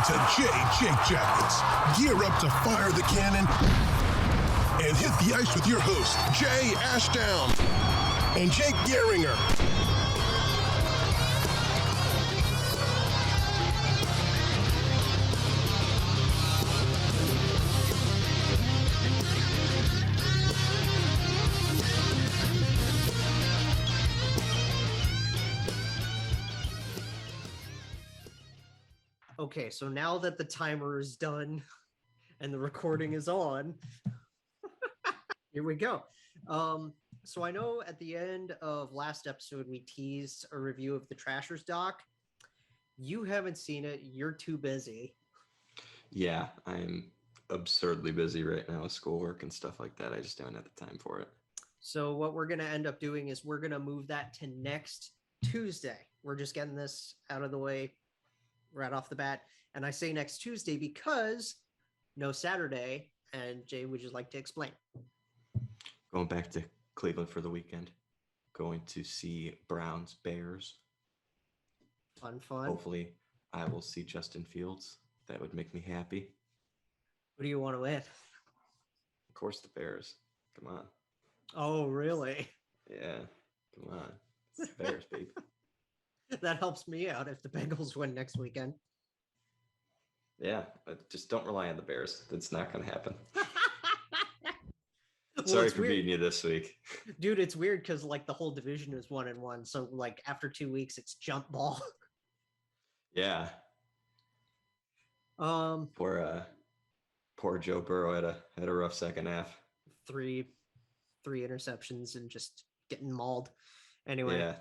to Jake Jackets. Gear up to fire the cannon and hit the ice with your host, Jay Ashdown and Jake Gehringer. Okay, so now that the timer is done and the recording is on, here we go. So I know at the end of last episode, we teased a review of the Trashers doc. You haven't seen it. You're too busy. Yeah, I'm absurdly busy right now with schoolwork and stuff like that. I just don't have the time for it. So what we're going to end up doing is we're going to move that to next Tuesday. We're just getting this out of the way right off the bat. And I say next Tuesday because no Saturday. And Jay, would you like to explain? Going back to Cleveland for the weekend. Going to see Browns, Bears. Fun. Hopefully I will see Justin Fields. That would make me happy. What do you want to win? Of course, the Bears. Come on. Oh, really? Yeah. Come on. It's the Bears, baby. That helps me out if the Bengals win next weekend. Yeah, but just don't rely on the Bears. That's not going to happen. Well, Sorry for beating you this week. Dude, it's weird because like the whole division is 1-1. So like after 2 weeks, it's jump ball. Yeah. Poor Joe Burrow had a rough second half. Three interceptions and just getting mauled. Anyway. Yeah.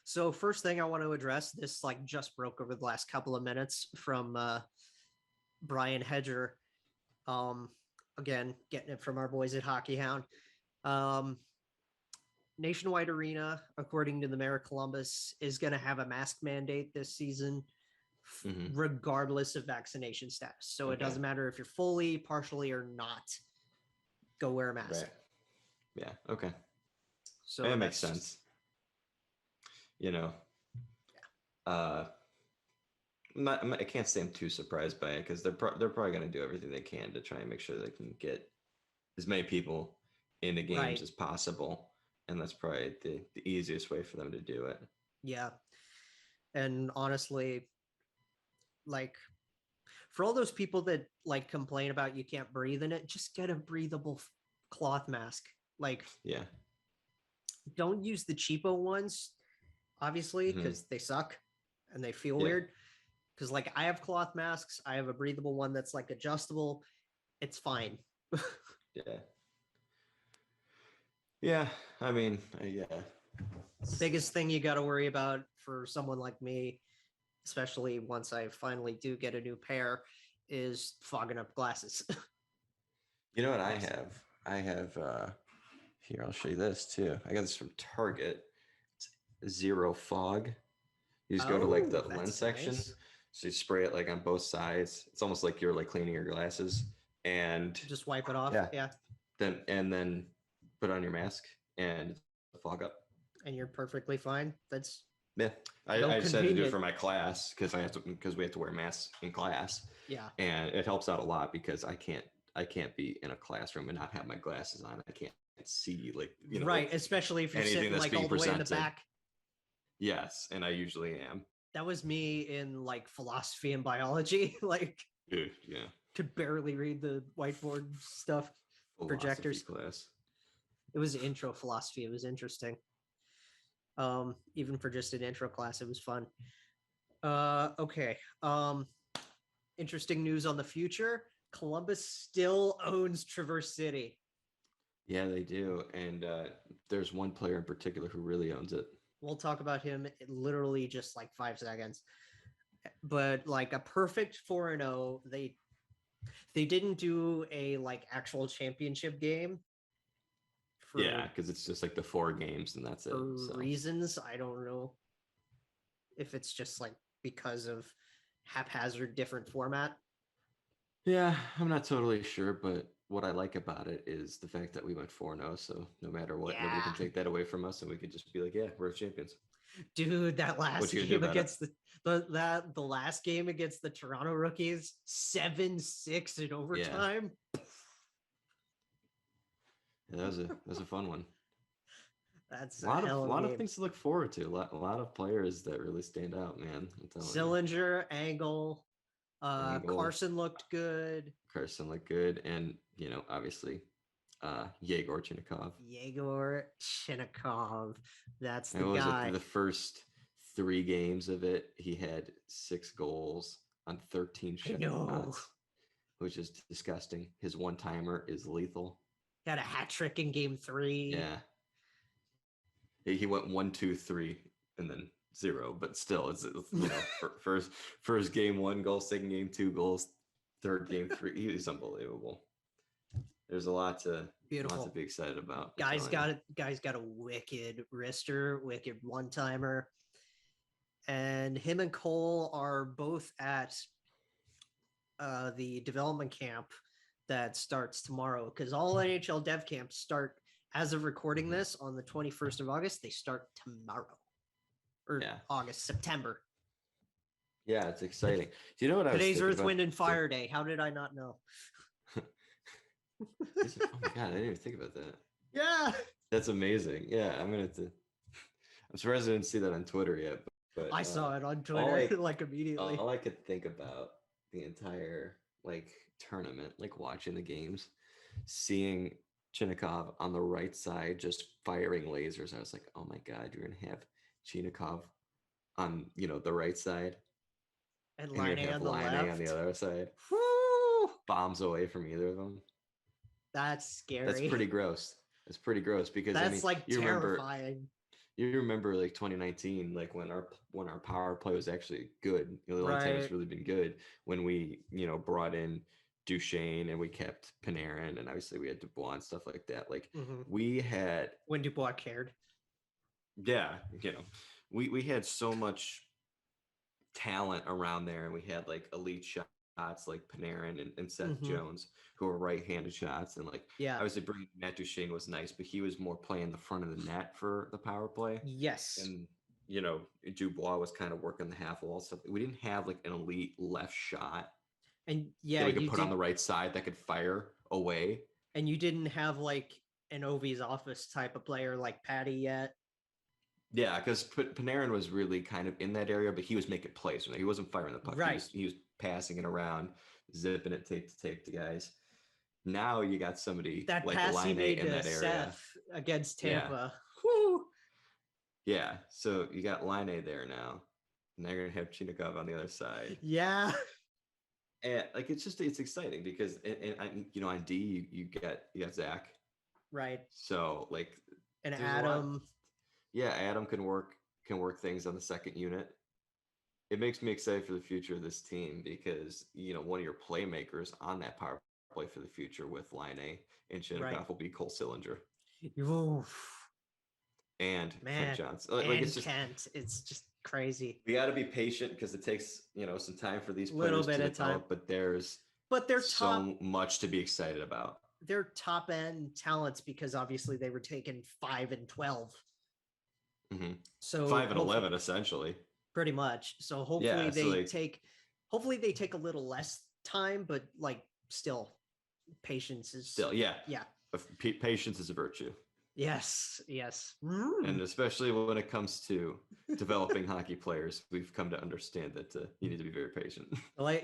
So first thing I want to address, this like just broke over the last couple of minutes from Brian Hedger. Again, getting it from our boys at Hockey Hound. Nationwide Arena, according to the Mayor of Columbus, is going to have a mask mandate this season, regardless of vaccination status. So It doesn't matter if you're fully, partially, or not. Go wear a mask. Right. Yeah. Okay. So that makes sense. You know, I can't say I'm too surprised by it because they're probably going to do everything they can to try and make sure they can get as many people in the games as possible, and that's probably the easiest way for them to do it. Yeah, and honestly, like for all those people that like complain about you can't breathe in it, just get a breathable cloth mask. Like, yeah, don't use the cheapo ones. Obviously, because they suck and they feel weird. Because like I have cloth masks, I have a breathable one that's like adjustable. It's fine. Yeah. I mean, yeah. Biggest thing you got to worry about for someone like me, especially once I finally do get a new pair, is fogging up glasses. You know what I have? I have here. I'll show you this too. I got this from Target. Zero fog. You just go to like the lens section. Nice. So you spray it like on both sides. It's almost like you're like cleaning your glasses and just wipe it off. Yeah. Then put on your mask and fog up. And you're perfectly fine. That's I just had to do it for my class because we have to wear masks in class. Yeah. And it helps out a lot because I can't be in a classroom and not have my glasses on. I can't see like right, like especially if you're sitting like all the way in the back. Yes, and I usually am. That was me in like philosophy and biology. Like, yeah, could barely read the whiteboard stuff. Philosophy projectors class. It was intro philosophy. It was interesting. Even for just an intro class, it was fun. Okay. Interesting news on the future. Columbus still owns Traverse City. Yeah, they do, and there's one player in particular who really owns it. We'll talk about him in literally just like 5 seconds. But like a perfect 4-0, they didn't do a like actual championship game. Yeah, because it's just like the 4 games and that's it. For reasons, I don't know if it's just like because of haphazard different format. Yeah, I'm not totally sure, but what I like about it is the fact that we went 4-0. So no matter what, nobody Yeah. can take that away from us, and we could just be like, yeah, we're champions. Dude, that last What you gonna do game about it? against the last game against the Toronto Rookies, 7-6 in overtime. Yeah, that was a fun one. That's A lot hell of of a game. things to look forward to. A lot of players that really stand out, man. I'm telling you. Sillinger, Angle, Angle. Carson looked good. Carson looked good, and obviously, Yegor Chinakhov. Yegor Chinakhov, that's And the what was guy. it? The first 3 games of it, he had 6 goals on 13 I know. shots, which is disgusting. His one-timer is lethal. Got a hat trick in game 3. Yeah. He went 1, 2, 3, and then 0, but still, it's first game 1 goal, second game 2 goals, third game 3. He's unbelievable. There's a lot to Beautiful. be excited about. Guys got a wicked wrister, wicked one-timer. And him and Cole are both at the development camp that starts tomorrow, because all NHL dev camps start as of recording this on the 21st of August. They start tomorrow, or September. Yeah, it's exciting. Do you know what I was Today's thinking Earth, about? Wind, and Fire Day. How did I not know? Oh my god, I didn't even think about that. Yeah, That's amazing. Yeah, I'm surprised I didn't see that on Twitter yet. But I saw it on Twitter like immediately. All I could think about the entire tournament, watching the games, seeing Chinakhov on the right side just firing lasers. I was like, oh my god, you're gonna have Chinakhov on the right side, And you're gonna have Line on the other side. Woo! Bombs away from either of them. That's scary. That's pretty gross. It's pretty gross because that's you terrifying. You remember 2019, when our power play was actually good. The only time it's really been good when we brought in Duchesne and we kept Panarin, and obviously we had Dubois and stuff like that. We had when Dubois cared. Yeah, we had so much talent around there, and we had elite shots like Panarin and Seth Jones, who are right-handed shots, and obviously bringing Matt Duchesne was nice, but he was more playing the front of the net for the power play. Yes. And Dubois was kind of working the half wall stuff. We didn't have an elite left shot. And that we could put on the right side that could fire away. And you didn't have an Ovi's office type of player like Patty yet. Yeah, because Panarin was really kind of in that area, but he was making plays. He wasn't firing the puck. Right. He was passing it around, zipping it tape to tape to guys. Now you got somebody that like pass he made in to that area Seth against Tampa. Yeah. Woo! Yeah, so you got Line there now, and they're gonna have Chinakhov on the other side. Yeah, and it's exciting because on D you got Zac, right? So and Adam. Yeah, Adam can work things on the second unit. It makes me excited for the future of this team because one of your playmakers on that power play for the future with Line and Chinakhov will be Cole Sillinger. Oof. And Kent Johnson. It's just crazy. We got to be patient because it takes some time for these players to develop. But they're so much to be excited about. They're top end talents because obviously they were taken 5 and 12. Mm-hmm. So 5 and 11 essentially. Pretty much. So hopefully they take a little less time, but still, patience is still patience is a virtue. Yes. And especially when it comes to developing hockey players, we've come to understand that you need to be very patient.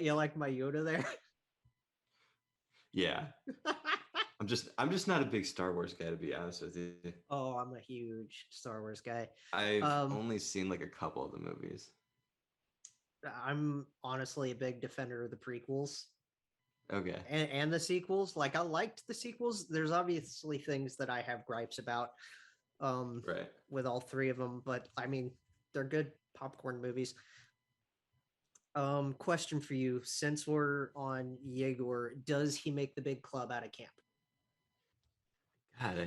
You like my Yoda there? Yeah. I'm just not a big Star Wars guy, to be honest with you. Oh, I'm a huge Star Wars guy. I've only seen a couple of the movies. I'm honestly a big defender of the prequels. Okay. And the sequels. I liked the sequels. There's obviously things that I have gripes about right. with all 3 of them, but they're good popcorn movies. Question for you, since we're on Yegor, does he make the big club out of camp? God,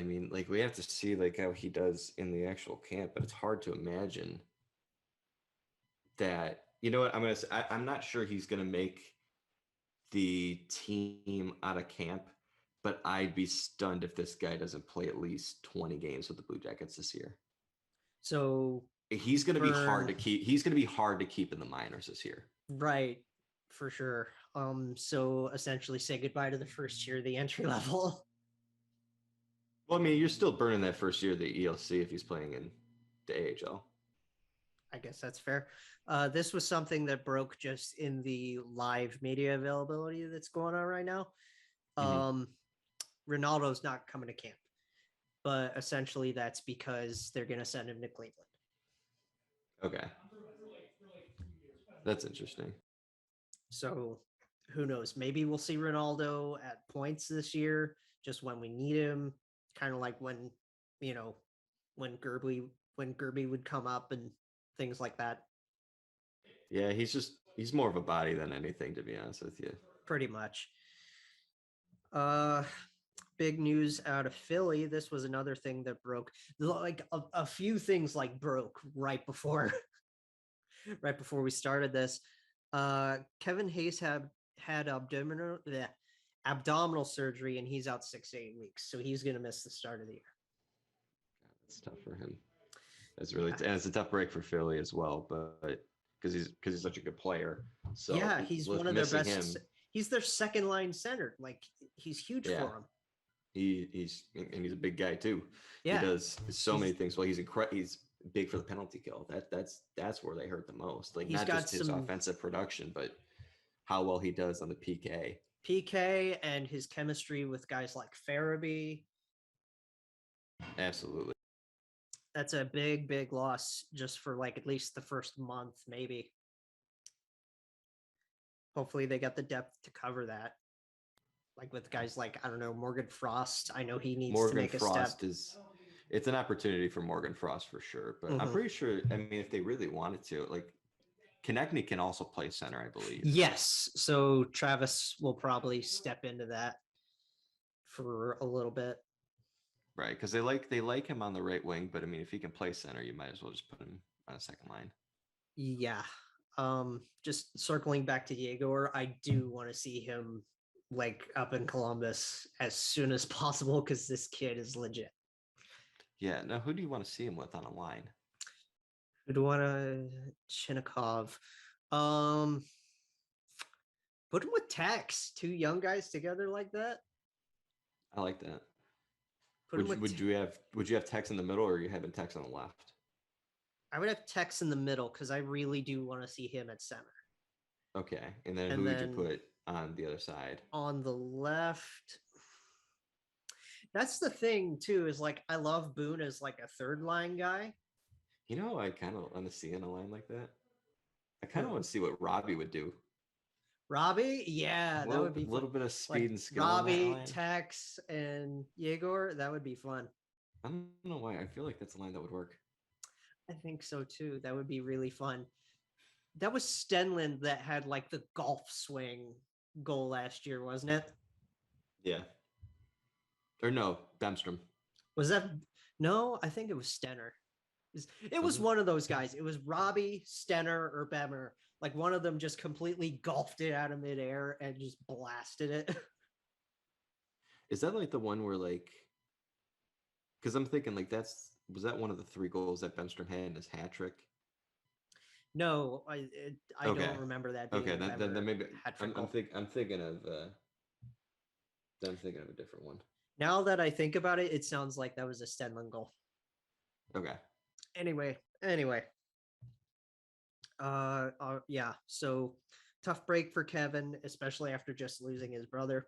we have to see how he does in the actual camp, but it's hard to imagine that. You know what? I'm not sure he's gonna make the team out of camp, but I'd be stunned if this guy doesn't play at least 20 games with the Blue Jackets this year. So he's going to be hard to keep. He's going to be hard to keep in the minors this year. Right, for sure. So essentially say goodbye to the first year, the entry level. Well, I mean, you're still burning that first year of the ELC if he's playing in the AHL. I guess that's fair. This was something that broke just in the live media availability that's going on right now. Rinaldo's not coming to camp, but essentially that's because they're going to send him to Cleveland. Okay. That's interesting. So who knows? Maybe we'll see Rinaldo at points this year, just when we need him. Kind of like when, when Gerby would come up and things like that. Yeah, he's more of a body than anything, to be honest with you. Pretty much. Big news out of Philly. This was another thing that broke. Like a few things like broke right before we started this. Kevin Hayes had abdominal surgery, and he's out 6 to 8 weeks, so he's going to miss the start of the year. That's tough for him. That's really and it's a tough break for Philly as well, but because he's such a good player. So yeah, he's one of their best. He's their second line center. Like he's huge for him. He's a big guy too. Yeah, he does many things. Well, he's big for the penalty kill. That's where they hurt the most. Like not just his offensive production, but how well he does on the PK and his chemistry with guys like Farabee. Absolutely. That's a big loss just for like at least the first month, maybe. Hopefully they got the depth to cover that. Like with guys like, I don't know, Morgan Frost. I know he needs to make a step. It's an opportunity for Morgan Frost for sure. But I'm pretty sure, I mean, if they really wanted to, like, Konechny can also play center, I believe. Yes. So Travis will probably step into that for a little bit. Right, because they like him on the right wing, but I mean, if he can play center, you might as well just put him on a second line. Yeah. Just circling back to Yegor, I do want to see him like up in Columbus as soon as possible because this kid is legit. Yeah. Now, who do you want to see him with on a line? Who do you want to Chinakhov? Put him with Tex, 2 young guys together like that. I like that. Would you have Tex in the middle, or are you having Tex on the left? I would have Tex in the middle because I really do want to see him at center. Okay, and then who would you put on the other side? On the left, that's the thing too. Is like I love Boone as like a third line guy. You know, I kind of want to see in a line like that. I kind of want to see what Robbie would do. Robbie, yeah, that would be a little bit of speed like and skill. Robbie, Tex, and Yegor, that would be fun. I don't know why. I feel like that's a line that would work. I think so too. That would be really fun. That was Stenlund that had like the golf swing goal last year, wasn't it? Yeah. Or no, Bemstrom. Was that? No, I think it was Stenner. It was one of those guys. It was Robbie, Stenner, or Bemmer. Like one of them just completely golfed it out of midair and just blasted it. Is that like the one where like? Because I'm thinking like was that one of the 3 goals that Bemstrom had in his hat trick? No, I don't remember that. Okay, then maybe I'm thinking of a different one. Now that I think about it, it sounds like that was a Stenlund goal. Okay. Anyway. Yeah. So tough break for Kevin, especially after just losing his brother.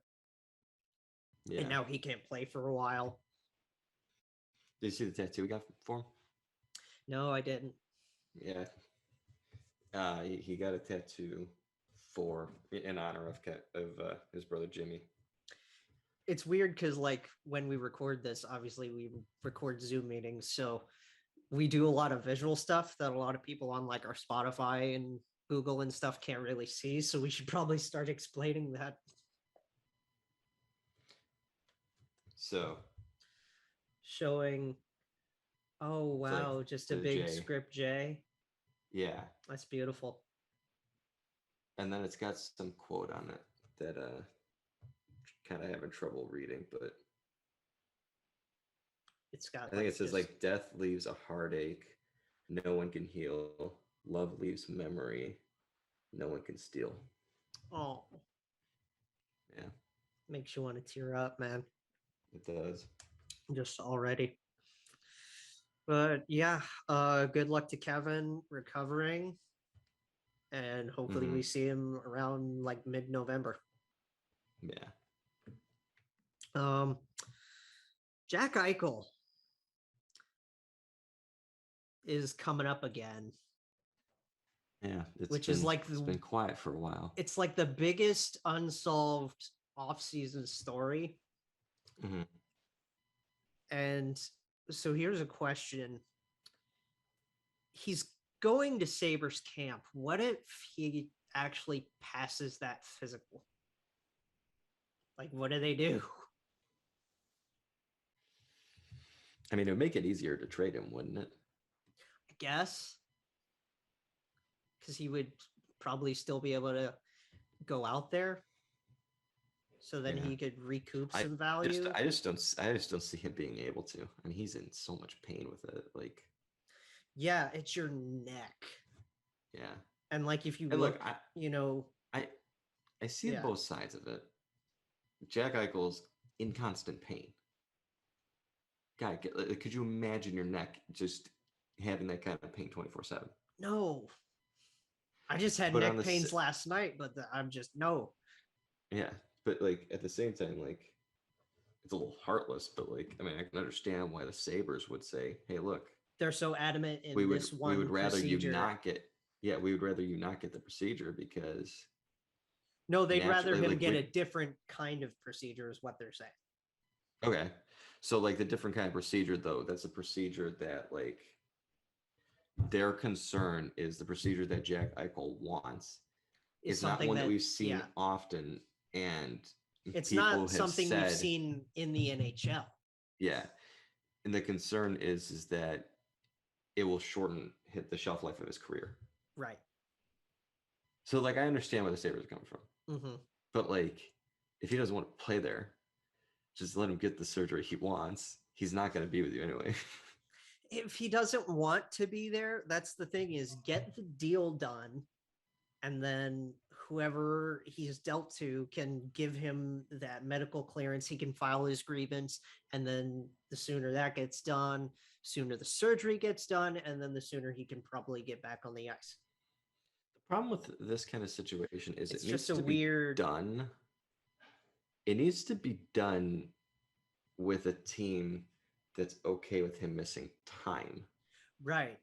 Yeah. And now he can't play for a while. Did you see the tattoo we got for him? No, I didn't. Yeah. He got a tattoo in honor of his brother Jimmy. It's weird because like when we record this, obviously we record Zoom meetings, so we do a lot of visual stuff that a lot of people on like our Spotify and Google and stuff can't really see. So we should probably start explaining that. So showing, oh wow, like just a big J. Script J. Yeah, that's beautiful. And then it's got some quote on it that kind of having trouble reading, but It's got. I think it says just, like death leaves a heartache, no one can heal. Love leaves memory, no one can steal. oh, Yeah, makes you want to tear up, man. it does. Just already. But yeah, good luck to Kevin recovering, and hopefully we see him around like mid-November. Yeah. Jack Eichel is coming up again. Yeah, it's been quiet for a while. It's like the biggest unsolved off-season story. Mm-hmm. And so here's a question. He's going to Sabres camp. What if he actually passes that physical? Like, what do they do? I mean, it would make it easier to trade him, wouldn't it? I guess. Because he would probably still be able to go out there. So then he could recoup some value. I just don't see him being able to. I mean, he's in so much pain with it. Like, yeah, it's your neck. Yeah. And like if you look, I see both sides of it. Jack Eichel's in constant pain. God, could you imagine your neck just having that kind of pain 24/7? No. I just had neck pains last night, but I'm just no. Yeah, but like at the same time, like it's a little heartless, but like I mean, I can understand why the Sabres would say, "Hey, look, they're so adamant in we this one would rather procedure. you not get we would rather you not get the procedure because no, they'd rather him get a different kind of procedure, is what they're saying." Okay, so like the different kind of procedure, though, that's a procedure that like their concern is the procedure that Jack Eichel wants. It's not one that we've seen often, and it's not something we've seen in the NHL. Yeah, and the concern is that it will hit the shelf life of his career. Right. So, like, I understand where the Sabres come from, but like, if he doesn't want to play there, just let him get the surgery he wants. He's not going to be with you anyway. If he doesn't want to be there, that's the thing, is get the deal done, and then whoever he's dealt to can give him that medical clearance. He can file his grievance, and then the sooner that gets done, sooner the surgery gets done, and then the sooner he can probably get back on the ice. The problem with this kind of situation is it's it needs just to be done. It needs to be done with a team that's okay with him missing time. Right.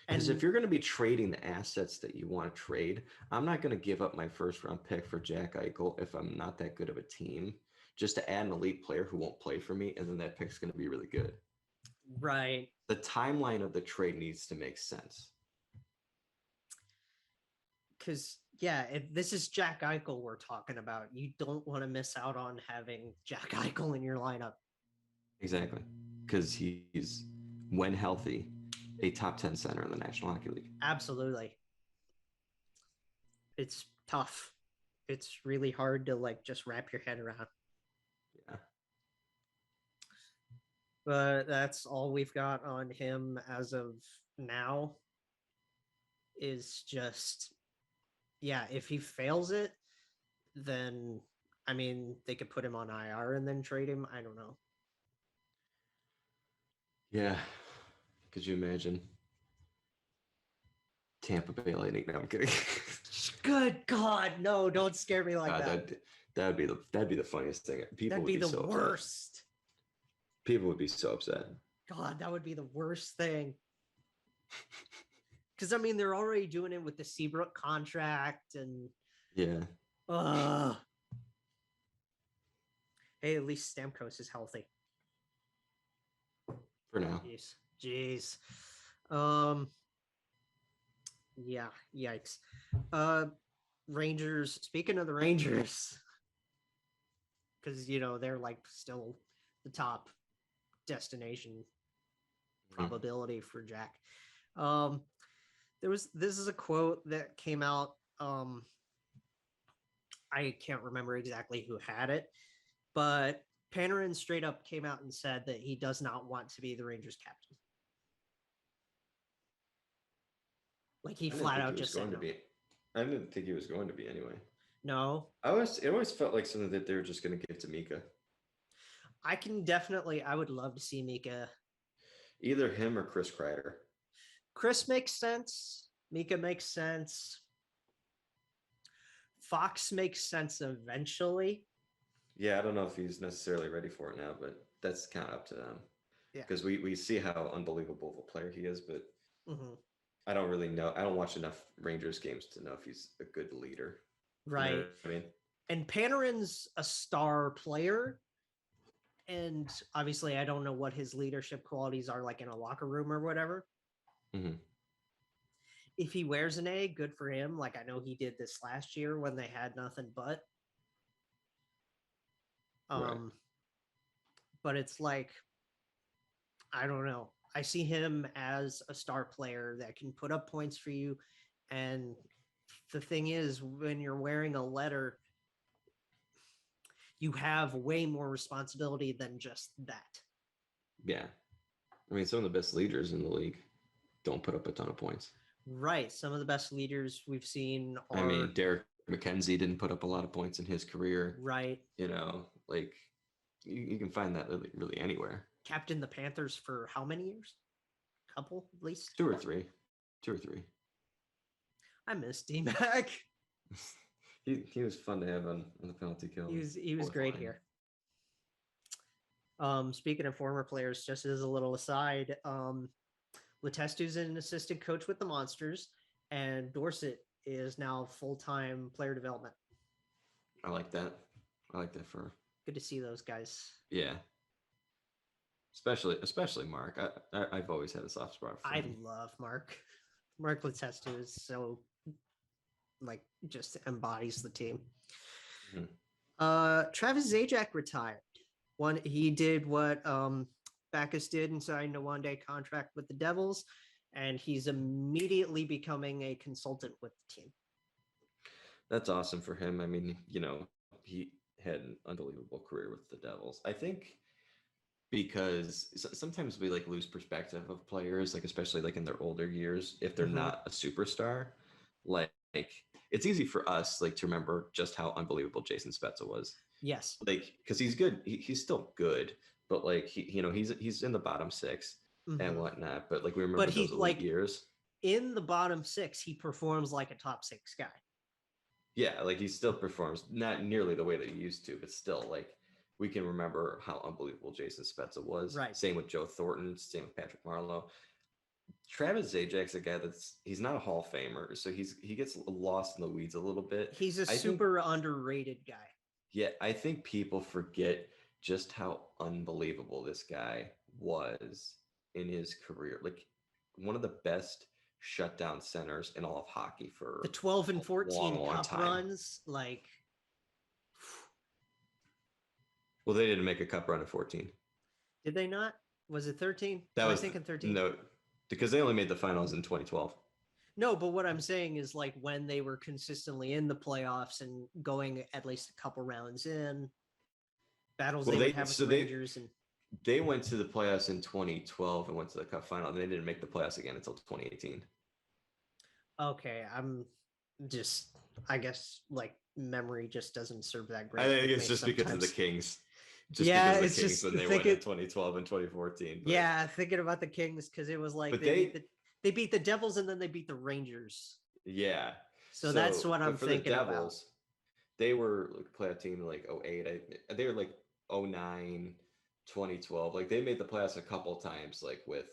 Because if you're going to be trading the assets that you want to trade, I'm not going to give up my first round pick for Jack Eichel if I'm not that good of a team, just to add an elite player who won't play for me, and then that pick's going to be really good. Right. The timeline of the trade needs to make sense. Because, yeah, if this is Jack Eichel we're talking about, you don't want to miss out on having Jack Eichel in your lineup. Exactly. Because he's, when healthy, a top 10 center in the National Hockey League. Absolutely. It's tough. It's really hard to like just wrap your head around. Yeah. But that's all we've got on him as of now, is just, yeah, if he fails it, then, I mean, they could put him on IR and then trade him. I don't know. Yeah. Could you imagine? Tampa Bay Lightning. No, I'm kidding. Good God, no! Don't scare me like that. That'd be the funniest thing. People that'd be the worst. Upset. People would be so upset. God, that would be the worst thing. Because I mean, they're already doing it with the Seabrook contract, and hey, at least Stamkos is healthy for now. Jeez. Yeah, yikes. Rangers, speaking of the Rangers, because they're like still the top destination probability for Jack. This is a quote that came out. I can't remember exactly who had it, but Panarin straight up came out and said that he does not want to be the Rangers captain. Like he I didn't flat think out he was just said going to no. be. I didn't think he was going to be anyway. No, It always felt like something that they were just going to give to Mika. I would love to see Mika. Either him or Chris Kreider. Chris makes sense. Mika makes sense. Fox makes sense eventually. Yeah, I don't know if he's necessarily ready for it now, but that's kind of up to them. Yeah. Because we see how unbelievable of a player he is, but Mhm. I don't really know. I don't watch enough Rangers games to know if he's a good leader. Right. You know what I mean? And Panarin's a star player. And obviously, I don't know what his leadership qualities are like in a locker room or whatever. Mhm. If he wears an A, good for him. Like I know he did this last year when they had nothing but. Right. But it's like, I don't know. I see him as a star player that can put up points for you. And the thing is, when you're wearing a letter, you have way more responsibility than just that. Yeah. I mean, some of the best leaders in the league don't put up a ton of points. Right. Some of the best leaders we've seen are. I mean, Derek McKenzie didn't put up a lot of points in his career. Right. You know, like you can find that really anywhere. Captain the Panthers for how many years? Couple, at least? Two or three. I miss D-Mac. He was fun to have on the penalty kill. He was great here. Speaking of former players, just as a little aside, Letestu's an assistant coach with the Monsters, and Dorsett is now full-time player development. I like that. For Good to see those guys. Yeah. Especially Mark. I've always had a soft spot for him. I love Mark. Mark Letestu is so just embodies the team. Mm-hmm. Travis Zajac retired. He did what Backus did and signed a one-day contract with the Devils, and he's immediately becoming a consultant with the team. That's awesome for him. I mean, he had an unbelievable career with the Devils. I think because sometimes we lose perspective of players, especially in their older years, if they're not a superstar. It's easy for us to remember just how unbelievable Jason Spezza was. Yes. Because he's good. He's still good, but he's in the bottom six and whatnot. But we remember those elite years. In the bottom six, he performs like a top six guy. Yeah, he still performs not nearly the way that he used to, but still we can remember how unbelievable Jason Spezza was. Right. Same with Joe Thornton, same with Patrick Marleau. Travis Zajac's a guy he's not a Hall of Famer, so he gets lost in the weeds a little bit. He's a super underrated guy. Yeah, I think people forget just how unbelievable this guy was in his career. One of the best shutdown centers in all of hockey for the 12 and 14 long cup time. Runs. Well, they didn't make a cup run at 14. Did they not? Was it 13? I was thinking 13. No, because they only made the finals in 2012. No, but what I'm saying is when they were consistently in the playoffs and going at least a couple rounds in battles they would have with the Rangers. They went to the playoffs in 2012 and went to the cup final, and they didn't make the playoffs again until 2018. Okay, I guess memory just doesn't serve that great. I think it's just because of the Kings. When they went in 2012 and 2014. But, yeah, thinking about the Kings because it was they beat the Devils and then they beat the Rangers. Yeah. So that's what I'm thinking the Devils, about. They were playoff team in 08. They were 09, 2012. They made the playoffs a couple times, with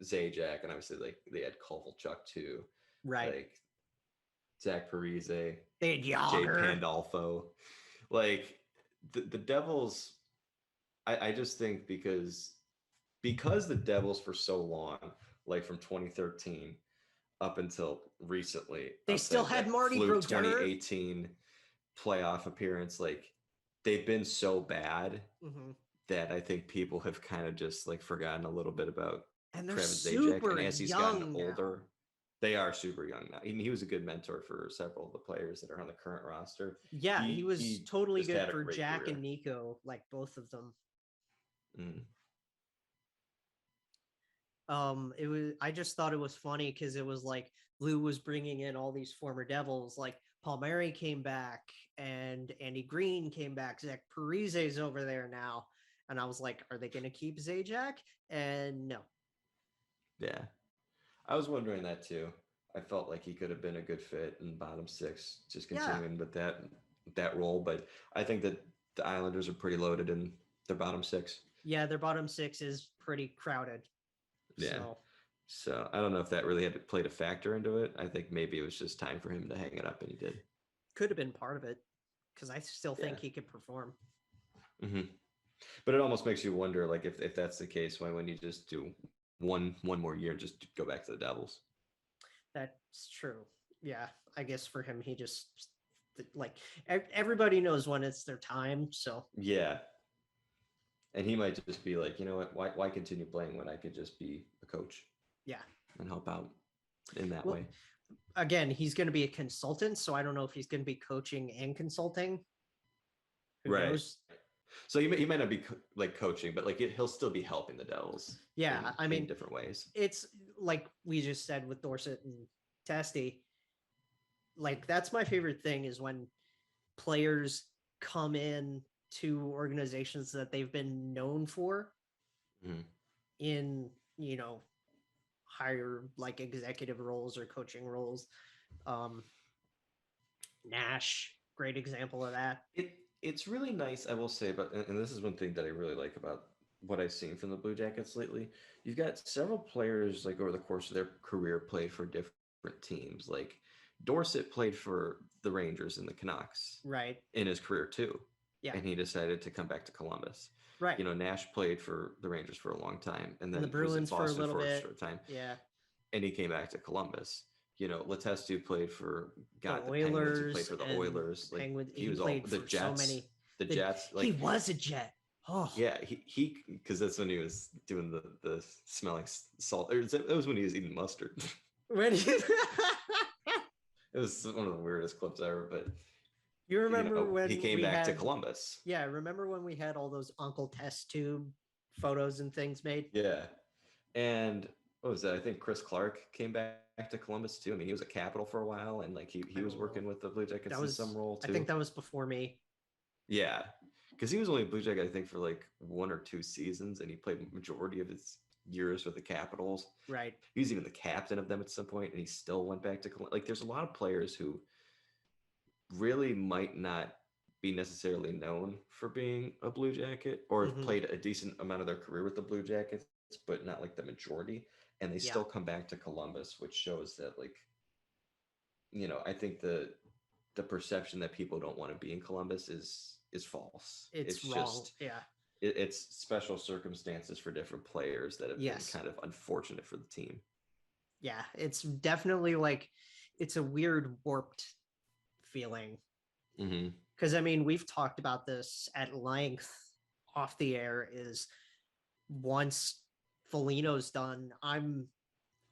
Zajac, and obviously they had Kovalchuk too. Right. Zach Parise. They had Jake Pandolfo. The Devils, I just think because the Devils for so long, from 2013 up until recently, they still had Marty Brodeur. 2018 playoff appearance, they've been so bad that I think people have kind of just forgotten a little bit about and they're Travis super Zajac. And as he's young gotten older, They are super young now. He was a good mentor for several of the players that are on the current roster. Yeah, he was totally just good had a for great Jack career. and Nico, like both of them. Mm. I just thought it was funny because it was like Lou was bringing in all these former Devils, like Palmieri came back and Andy Green came back. Zach Parise's over there now. And I was like, are they going to keep Zajac? And no. Yeah. I was wondering that too. I felt like he could have been a good fit in bottom six, just continuing with that role. But I think that the Islanders are pretty loaded in their bottom six. Yeah, their bottom six is pretty crowded. Yeah. So I don't know if that really had played a factor into it. I think maybe it was just time for him to hang it up, and he did. Could have been part of it because I still think he could perform. Mm-hmm. But it almost makes you wonder, like, if that's the case, why wouldn't you just do one more year, just go back to the Devils? That's true. Yeah, I guess for him, he just like everybody knows when it's their time. So yeah, and he might just be like, you know what, why continue playing when I could just be a coach? Yeah, and help out in that way. Again, he's going to be a consultant, so I don't know if he's going to be coaching and consulting. Who knows? So he might not be like coaching, but like he'll still be helping the Devils. Yeah, I mean, in different ways. It's like we just said with Dorsett and Testy. Like that's my favorite thing is when players come in to organizations that they've been known for in, higher like executive roles or coaching roles. Nash, great example of that. It's really nice, I will say, and this is one thing that I really like about what I've seen from the Blue Jackets lately. You've got several players like over the course of their career played for different teams. Like Dorsett played for the Rangers and the Canucks, right, in his career too. Yeah, and he decided to come back to Columbus. Right. Nash played for the Rangers for a long time, and then the Bruins was in Boston for a short time. Yeah, and he came back to Columbus. Letestu played for the Oilers. He played for the Oilers. Like Penguins. he was all the Jets. So many. The Jets. Like he was a Jet. Oh yeah, he because that's when he was doing the smelling salt. It was when he was eating mustard. When he... It was one of the weirdest clips ever. But you remember when he came back to Columbus? Yeah, remember when we had all those Uncle Test tube photos and things made? Yeah, and what was that? I think Chris Clark came back to Columbus too. I mean, he was a Capital for a while, and like he was working with the Blue Jackets in some role too. I think that was before me. Yeah, because he was only a Blue Jacket, I think, for like 1 or 2 seasons, and he played the majority of his years with the Capitals. Right. He was even the captain of them at some point, and he still went back to like. There's a lot of players who really might not be necessarily known for being a Blue Jacket, or have played a decent amount of their career with the Blue Jackets, but not like the majority, and they still come back to Columbus, which shows that, like, I think the perception that people don't want to be in Columbus is false. It's wrong. Just, it's special circumstances for different players that have been kind of unfortunate for the team. Yeah, it's definitely like it's a weird warped feeling. Because I mean, we've talked about this at length off the air. Is once Foligno's done, I'm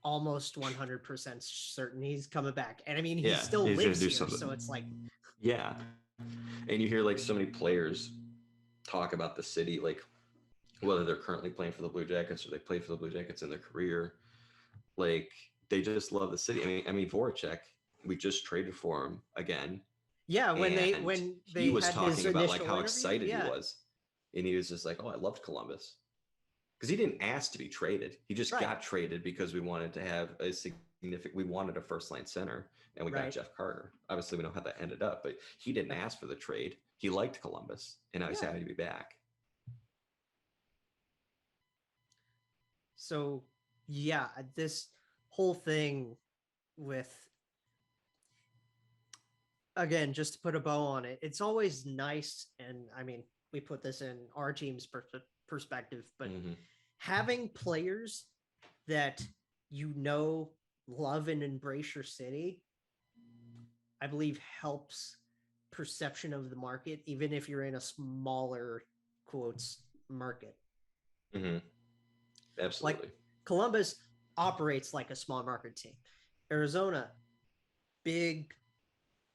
almost 100% certain he's coming back. And I mean, he still lives here, so it's like, yeah. And you hear like so many players talk about the city, like whether they're currently playing for the Blue Jackets or they played for the Blue Jackets in their career, like they just love the city. I mean, Voracek, we just traded for him again. Yeah, when they he was talking about like how excited he was, and he was just like, "Oh, I loved Columbus," because he didn't ask to be traded. He just got traded because we wanted to have a significant. We wanted a first line center, and we got Jeff Carter. Obviously, we know how that ended up, but he didn't ask for the trade. He liked Columbus, and now he's happy to be back. So, yeah, this whole thing with, again, just to put a bow on it, it's always nice, and I mean, we put this in our team's perspective, but having players that love and embrace your city, I believe helps perception of the market, even if you're in a smaller quotes market. Absolutely. Like Columbus operates like a small market team. Arizona, big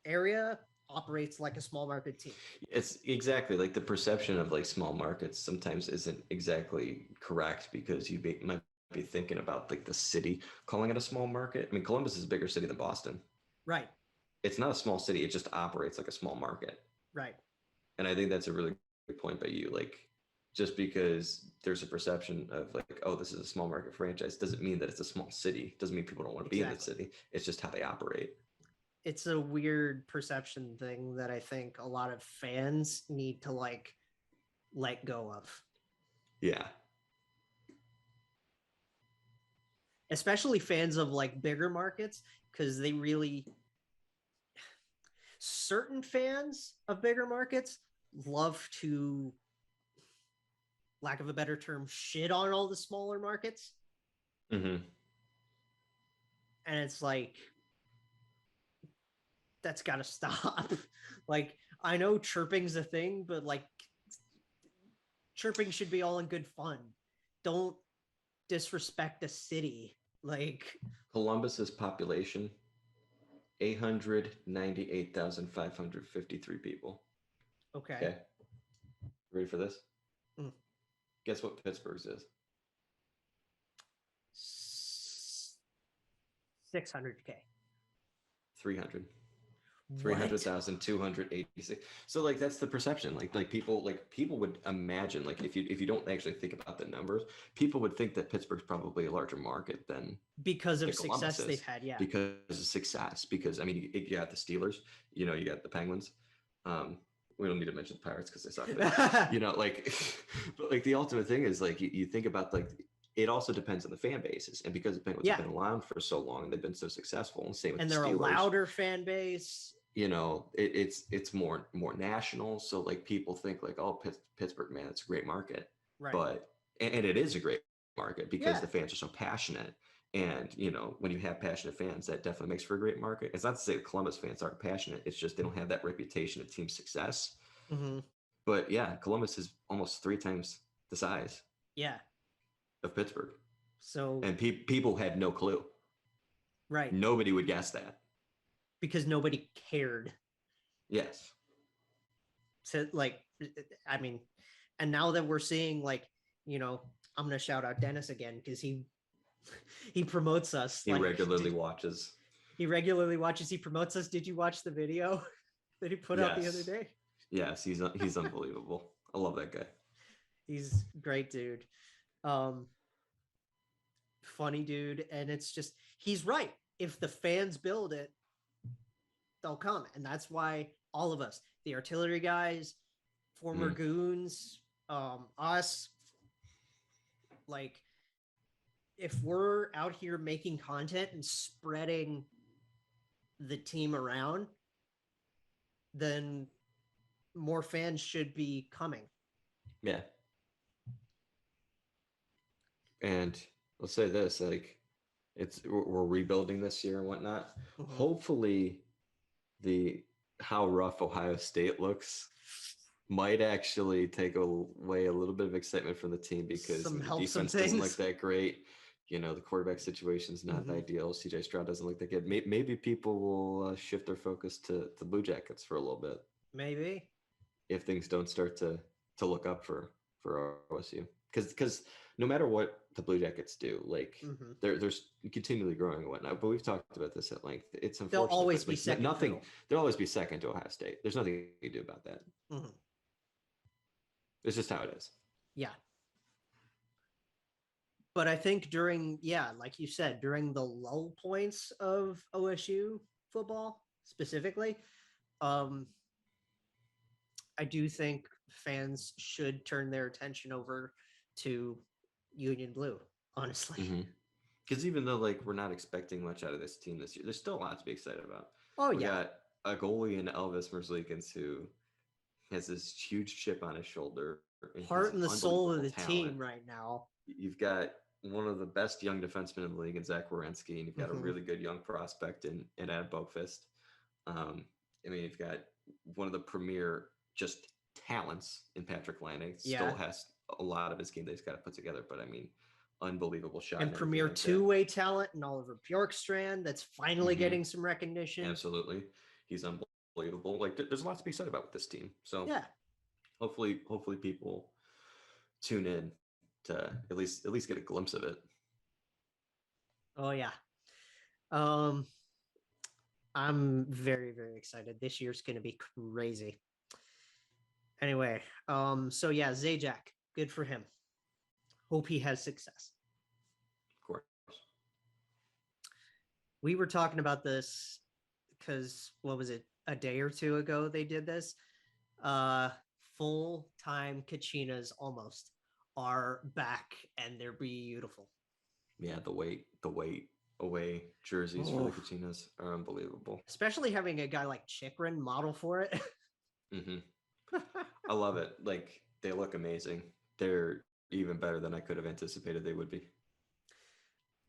area, operates like a small market team. It's exactly like the perception of like small markets sometimes isn't exactly correct because might be thinking about like the city calling it a small market. I mean, Columbus is a bigger city than Boston. Right. It's not a small city. It just operates like a small market. Right. And I think that's a really good point by you. Like, just because there's a perception of like, oh, this is a small market franchise doesn't mean that it's a small city. Doesn't mean people don't want to be in the city. It's just how they operate. It's a weird perception thing that I think a lot of fans need to like let go of. Yeah. Especially fans of like bigger markets, because they really, certain fans of bigger markets love to, lack of a better term, shit on all the smaller markets. Mm-hmm. And it's like, that's got to stop. Like, I know chirping's a thing, but like, chirping should be all in good fun. Don't disrespect a city. Like, Columbus's population, 898,553 people. Okay. Ready for this? Mm. Guess what Pittsburgh's is? 600K. 300. 300,286. So like that's the perception. Like people would imagine, like if you don't actually think about the numbers, people would think that Pittsburgh's probably a larger market than because of success they've had. Yeah. Because of success. Because I mean, you got the Steelers, you got the Penguins. We don't need to mention the Pirates because they suck. But, like, but like the ultimate thing is like you think about like it also depends on the fan bases, and because the Penguins have been around for so long and they've been so successful, and same with and the they're Steelers, a louder fan base. It's more national. So like people think like, oh, Pittsburgh, man, it's a great market, right? But and it is a great market because the fans are so passionate. And when you have passionate fans, that definitely makes for a great market. It's not to say that Columbus fans aren't passionate. It's just they don't have that reputation of team success. Mm-hmm. But yeah, Columbus is almost 3 times the size. Yeah. Of Pittsburgh. So and people had no clue. Right. Nobody would guess that. Because nobody cared. Yes. So like, I mean, and now that we're seeing like, I'm going to shout out Dennis again because he promotes us. He regularly watches. He regularly watches. He promotes us. Did you watch the video that he put out the other day? Yes, he's unbelievable. I love that guy. He's great, dude. Funny dude, and it's just he's right. If the fans build it, they'll come, and that's why all of us, the artillery guys, former goons, us, like if we're out here making content and spreading the team around, then more fans should be coming. Yeah. And let's say this, like we're rebuilding this year and whatnot. Mm-hmm. Hopefully how rough Ohio State looks might actually take away a little bit of excitement from the team because the defense doesn't look that great. The quarterback situation is not ideal. CJ Stroud doesn't look that good. Maybe people will shift their focus to the Blue Jackets for a little bit. Maybe. If things don't start to look up for OSU. Because no matter what the Blue Jackets do, like they're continually growing and whatnot. But we've talked about this at length. It's unfortunate. They'll always be second. They'll always be second to Ohio State. There's nothing you can do about that. Mm-hmm. It's just how it is. Yeah. But I think like you said, during the lull points of OSU football specifically, I do think fans should turn their attention over to Union Blue, honestly. Because even though like we're not expecting much out of this team this year, there's still a lot to be excited about. We got a goalie in Elvis Merzlikins who has this huge chip on his shoulder. Heart and the soul of the team right now. You've got one of the best young defensemen in the league in Zach Werenski, and you've got a really good young prospect in Adam Boqvist. You've got one of the premier just talents in Patrick Lanning. Still has a lot of his game that he's got to put together, but I mean, unbelievable shot. And premier two-way talent and Oliver Bjorkstrand that's finally getting some recognition. Absolutely. He's unbelievable. Like there's a lot to be said about with this team. So yeah, hopefully people tune in to at least get a glimpse of it. Oh yeah. I'm very, very excited. This year's going to be crazy. Anyway, so yeah, Zajac, good for him. Hope he has success. Of course. We were talking about this because, what was it, a day or two ago they did this? Full-time Kachinas almost are back, and they're beautiful. Yeah, the weight away jerseys for the Kachinas are unbelievable. Especially having a guy like Chychrun model for it. I love it. Like, they look amazing. They're even better than I could have anticipated they would be.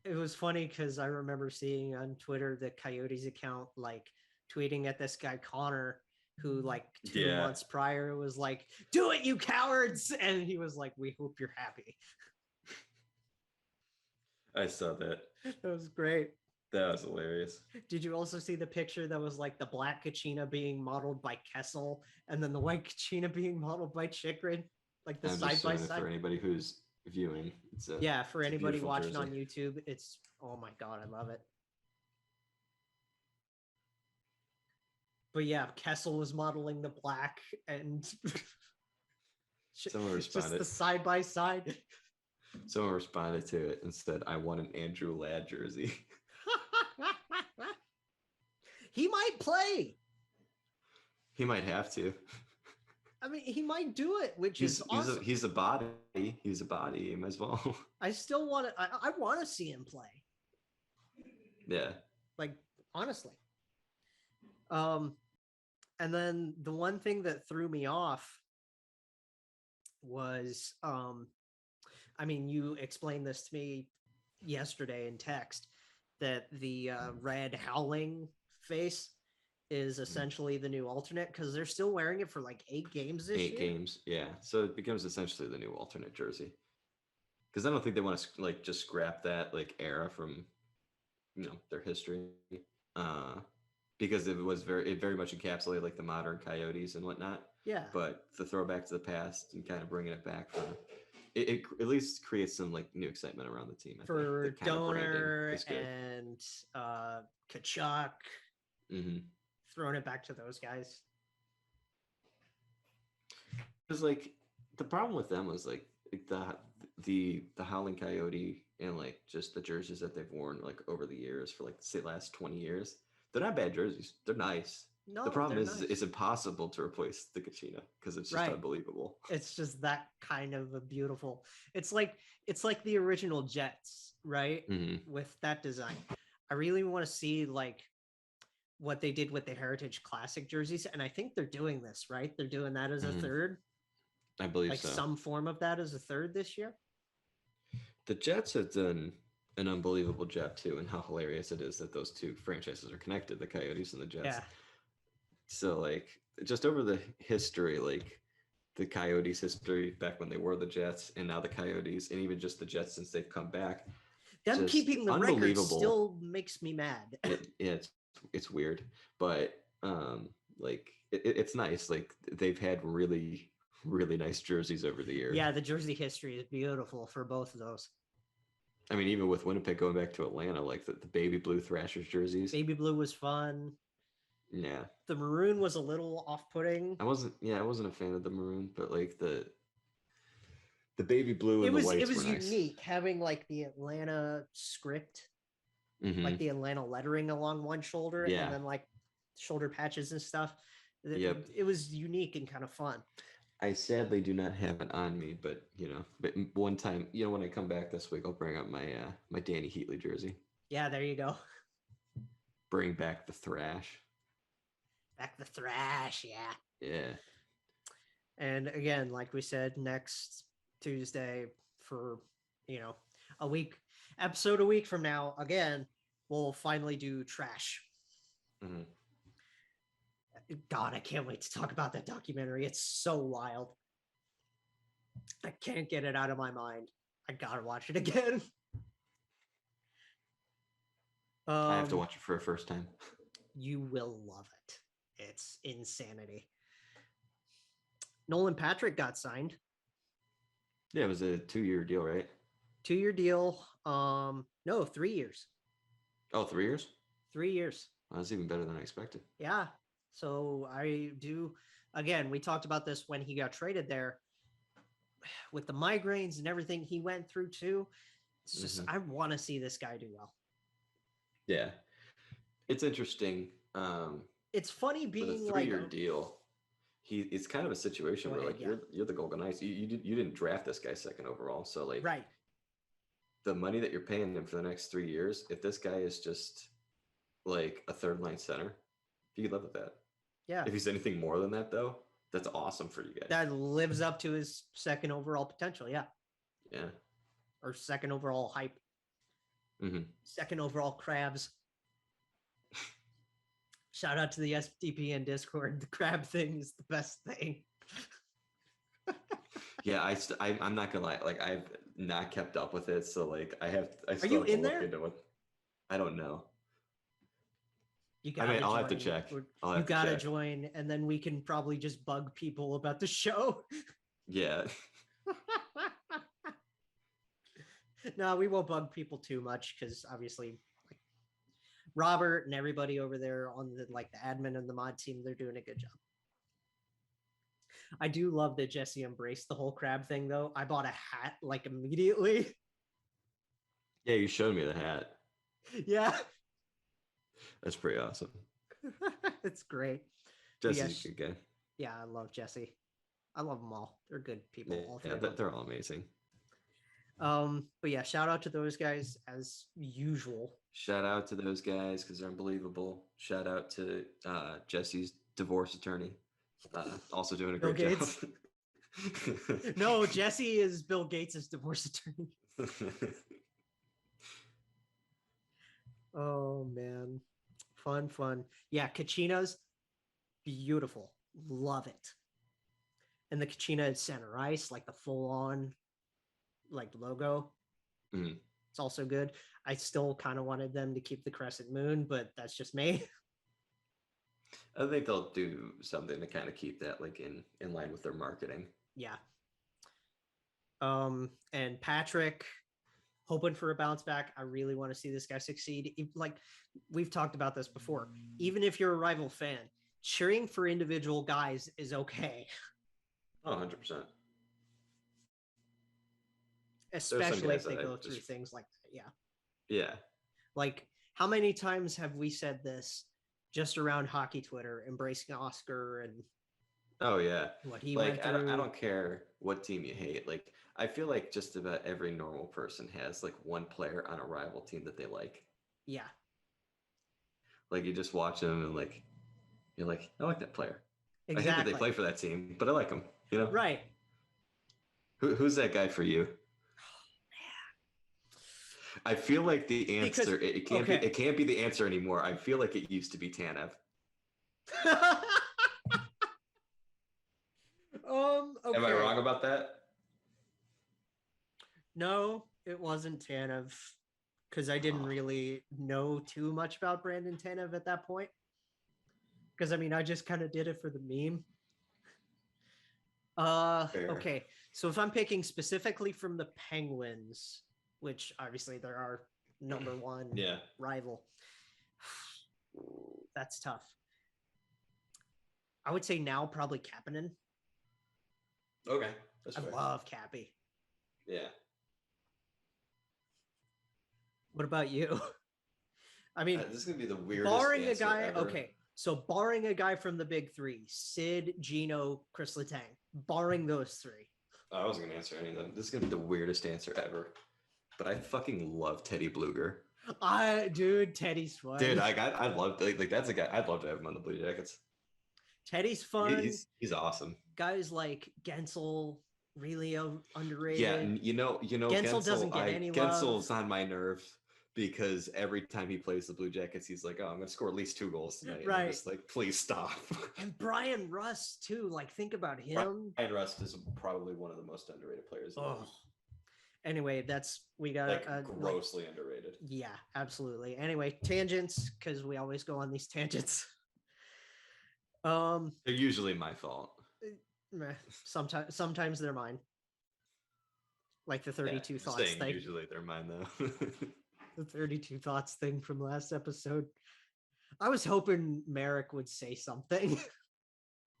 It was funny because I remember seeing on Twitter the Coyotes account like tweeting at this guy Connor, who like 2 months prior was like, "Do it, you cowards!" And he was like, "We hope you're happy." I saw that. That was great. That was hilarious. Did you also see the picture that was like the black Kachina being modeled by Kessel and then the white Kachina being modeled by Chychrun? Like the side by side. For anybody who's viewing. For anybody watching jersey on YouTube, it's, oh my God, I love it. But yeah, Kessel was modeling the black and someone responded. Just the side by side. Someone responded to it and said, "I want an Andrew Ladd jersey." He might play. He might have to. I mean, he might do it, which is awesome. He's a body. He's a body. He might as well. I still want to. I want to see him play. Yeah. Like, honestly. And then the one thing that threw me off was, I mean, you explained this to me yesterday in text, that the red howling face is essentially the new alternate because they're still wearing it for like 8 games this year. 8 games, yeah. So it becomes essentially the new alternate jersey. Because I don't think they want to like just scrap that like era from, their history. Because it very much encapsulated like the modern Coyotes and whatnot. Yeah. But the throwback to the past and kind of bringing it back for it at least creates some like new excitement around the team. For Donor and Kachuk, throwing it back to those guys. Because like the problem with them was like the Howling Coyote and like just the jerseys that they've worn like over the years for like say last 20 years. They're not bad jerseys. They're nice. No, the problem is it's impossible to replace the Kachina because it's just unbelievable. It's just that kind of a beautiful. It's like the original Jets, right? With that design. I really want to see like what they did with the Heritage Classic jerseys, and I think they're doing this, right? They're doing that as a third. I believe like so. Some form of that as a third this year. The Jets have done an unbelievable job too, and how hilarious it is that those two franchises are connected, the Coyotes and the Jets. Yeah. So like just over the history, like the Coyotes history back when they were the Jets and now the Coyotes and even just the Jets since they've come back. Them keeping the record still makes me mad. It's weird, but like it's nice. Like they've had really, really nice jerseys over the years. Yeah, the jersey history is beautiful for both of those. I mean, even with Winnipeg going back to Atlanta, like the baby blue Thrashers jerseys. Baby blue was fun. Yeah. The maroon was a little off-putting. I wasn't a fan of the maroon, but like the baby blue and the whites it was were nice. Unique having like the Atlanta script, like the Atlanta lettering along one shoulder, and then like shoulder patches and stuff. It was unique and kind of fun. I sadly do not have it on me, but but one time, when I come back this week, I'll bring up my my Danny Heatley jersey. Yeah, there you go. Bring back the thrash. Back the thrash, yeah. Yeah. And again, like we said, next Tuesday for a week from now, again, we'll finally do trash. God, I can't wait to talk about that documentary. It's so wild. I can't get it out of my mind. I gotta watch it again. I have to watch it for a first time. You will love it. It's insanity. Nolan Patrick got signed. Yeah, it was a 2-year deal, right? 2-year deal. No, 3 years. Oh, 3 years? 3 years. Well, that's even better than I expected. Yeah. So I do. Again, we talked about this when he got traded there with the migraines and everything he went through too. It's just, I want to see this guy do well. Yeah. It's interesting. It's funny being with a 3-year deal. It's kind of a situation where ahead, you're the Golden Knights. You didn't draft this guy second overall. So like right. The money that you're paying him for the next 3 years, if this guy is just like a third line center, you could live with that. Yeah. If he's anything more than that though, that's awesome for you guys. That lives up to his second overall potential. Yeah. Yeah. Or second overall hype. Second overall crabs. Shout out to the SDP and Discord. The crab thing is the best thing. Yeah, I'm not gonna lie. Like I've not kept up with it, so like I still you have to in look there? into it. I don't know. You gotta I'll have to check. You gotta join, and then we can probably just bug people about the show. Yeah. No, we won't bug people too much because obviously like, Robert and everybody over there on the admin and the mod team, they're doing a good job. I do love that Jesse embraced the whole crab thing though. I bought a hat like immediately. Yeah, you showed me the hat. Yeah. That's pretty awesome. It's great. Jesse's a good guy. Yeah, I love Jesse. I love them all. They're good people. They're all amazing. But yeah, shout out to those guys as usual. Shout out to those guys because they're unbelievable. Shout out to Jesse's divorce attorney, also doing a great job. No, Jesse is Bill Gates' divorce attorney. Oh man, fun. Yeah, Kachina's beautiful. Love it. And the Kachina is center ice, like the full-on logo. It's also good. I still kind of wanted them to keep the crescent moon, but that's just me. I think they'll do something to kind of keep that in line with their marketing. Yeah. And Patrick, hoping for a bounce back. I really want to see this guy succeed. Like we've talked about this before. Even if you're a rival fan, cheering for individual guys is okay. Oh, 100%. Especially if they go through things like that. Yeah. Yeah. Like, how many times have we said this just around hockey Twitter, embracing Oscar and oh yeah, what he went through? I don't care what team you hate. Like, I feel like just about every normal person has one player on a rival team that they like. Yeah. Like you just watch them and you're like, I like that player. Exactly. I hate that they play for that team, but I like them. You know? Right. Who's that guy for you? I feel like the answer it can't be the answer anymore. I feel like it used to be Tanev. Okay. Am I wrong about that? No, it wasn't Tanev because I didn't really know too much about Brandon Tanev at that point. Because I just kind of did it for the meme. Okay. So if I'm picking specifically from the Penguins, which obviously they're our number one rival. That's tough. I would say now probably Kapanen. Okay. I love Cappy. Yeah. What about you? This is going to be the weirdest barring a answer guy, ever. okay. So barring a guy from the big three, Sid, Gino, Chris Letang, barring those three. I wasn't going to answer any of them. This is going to be the weirdest answer ever. But I fucking love Teddy Bluger. Dude, Teddy's fun. Dude, I love that's a guy. I'd love to have him on the Blue Jackets. Teddy's fun. He's awesome. Guys like Gensel, really underrated. Yeah, you know, Gensel doesn't get any love. Gensel's on my nerves because every time he plays the Blue Jackets, he's like, "Oh, I'm gonna score at least 2 goals tonight." Right. And I'm just like, please stop. And Brian Rust too. Think about him. Brian Rust is probably one of the most underrated players. Anyway, we got Like grossly underrated. Yeah, absolutely. Anyway, tangents, because we always go on these tangents. They're usually my fault. Sometimes they're mine. Like the 32 thoughts thing. Usually they're mine though. The 32 thoughts thing from last episode. I was hoping Merrick would say something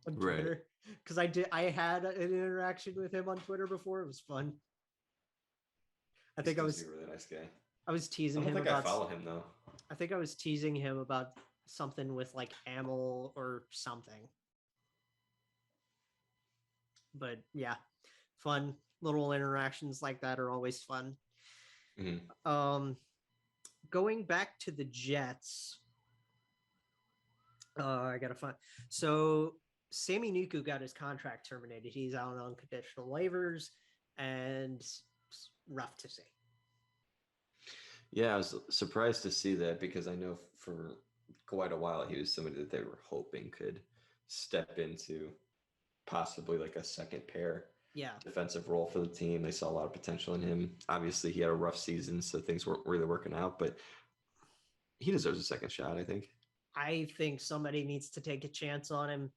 on Twitter, because I had an interaction with him on Twitter before. It was fun. I think I was a really nice guy. I was teasing him about. I follow him though. I think I was teasing him about something with like Amel or something. But yeah, fun little interactions like that are always fun. Mm-hmm. Going back to the Jets, I gotta find. So Sami Niku got his contract terminated. He's out on conditional waivers, and it's rough to see. Yeah, I was surprised to see that, because I know for quite a while he was somebody that they were hoping could step into possibly like a second pair defensive role for the team. They saw a lot of potential in him. Obviously, he had a rough season, so things weren't really working out, but he deserves a second shot, I think. I think somebody needs to take a chance on him.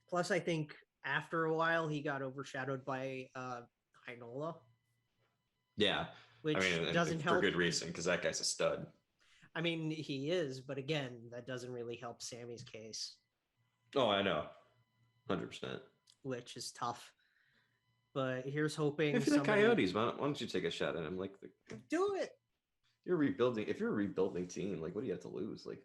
Plus, I think after a while, he got overshadowed by Heinola. Yeah. Which doesn't help. For good reason, because that guy's a stud. I mean, he is, but again, that doesn't really help Sammy's case. Oh, I know. 100%. Which is tough. But here's hoping. If you're the Coyotes, why don't you take a shot at him? Like, do it. You're rebuilding. If you're a rebuilding team, like, what do you have to lose? Like,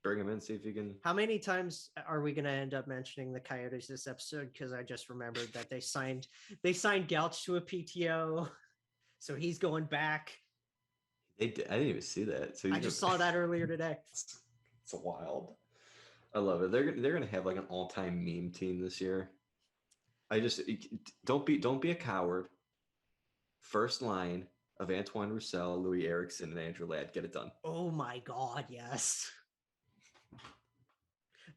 bring him in, see if you can. How many times are we going to end up mentioning the Coyotes this episode? Because I just remembered that they signed Gouch to a PTO, so he's going back. I didn't even see that. So I just saw that earlier today. It's wild. I love it. They're gonna have like an all-time meme team this year. Don't be a coward. First line of Antoine Roussel, Louis Eriksson, and Andrew Ladd. Get it done. Oh my God, yes.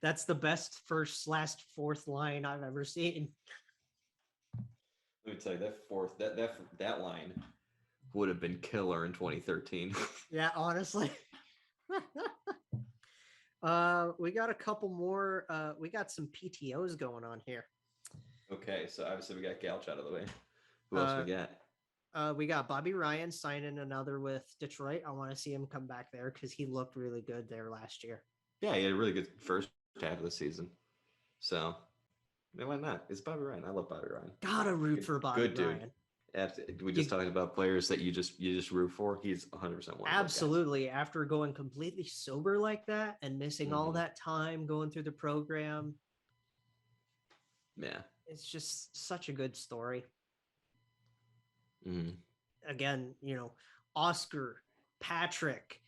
That's the best first/fourth line I've ever seen. Let me tell you, that line would have been killer in 2013. Yeah, honestly. We got a couple more. We got some PTOs going on here. Okay, so obviously we got Gouch out of the way. Who else we got? We got Bobby Ryan signing another with Detroit. I want to see him come back there because he looked really good there last year. Yeah, he had a really good first half of the season. So, why not? It's Bobby Ryan. I love Bobby Ryan. Gotta root for Bobby Ryan. Dude. We just talked about players that you just root for. He's 100% one. Absolutely. After going completely sober like that and missing all that time going through the program. Yeah. It's just such a good story. Mm-hmm. Again, Oscar, Patrick,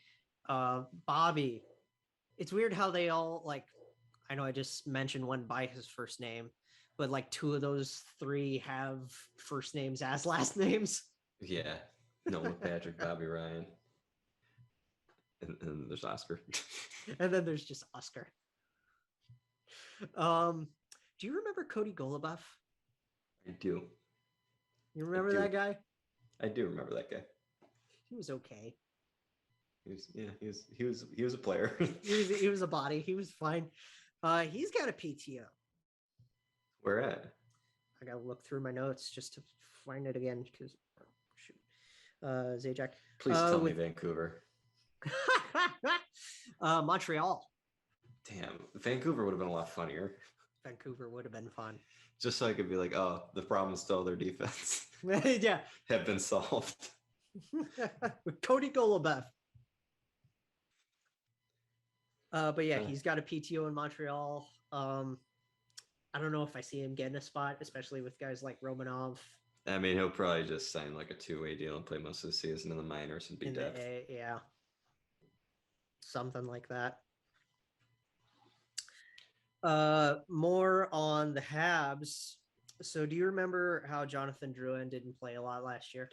Bobby. It's weird how they all, like, I know I just mentioned one by his first name, but like two of those three have first names as last names. Yeah. Nolan Patrick, Bobby Ryan. And there's Oscar. And then there's just Oscar. Do you remember Cody Goloubef? I do. You remember that guy? I do remember that guy. He was okay. He was a player. he was a body. He was fine. He's got a PTO. Where at? I gotta look through my notes just to find it again because Zajac. Please tell me Vancouver. Montreal. Damn, Vancouver would have been a lot funnier. Vancouver would have been fun. Just so I could be like, oh, the problem is still their defense. Yeah. Have been solved. Cody Goloubef. But yeah, he's got a PTO in Montreal. I don't know if I see him getting a spot, especially with guys like Romanov. I mean, he'll probably just sign like a 2-way deal and play most of the season in the minors and be depth. Yeah. Something like that. More on the Habs. So do you remember how Jonathan Drouin didn't play a lot last year?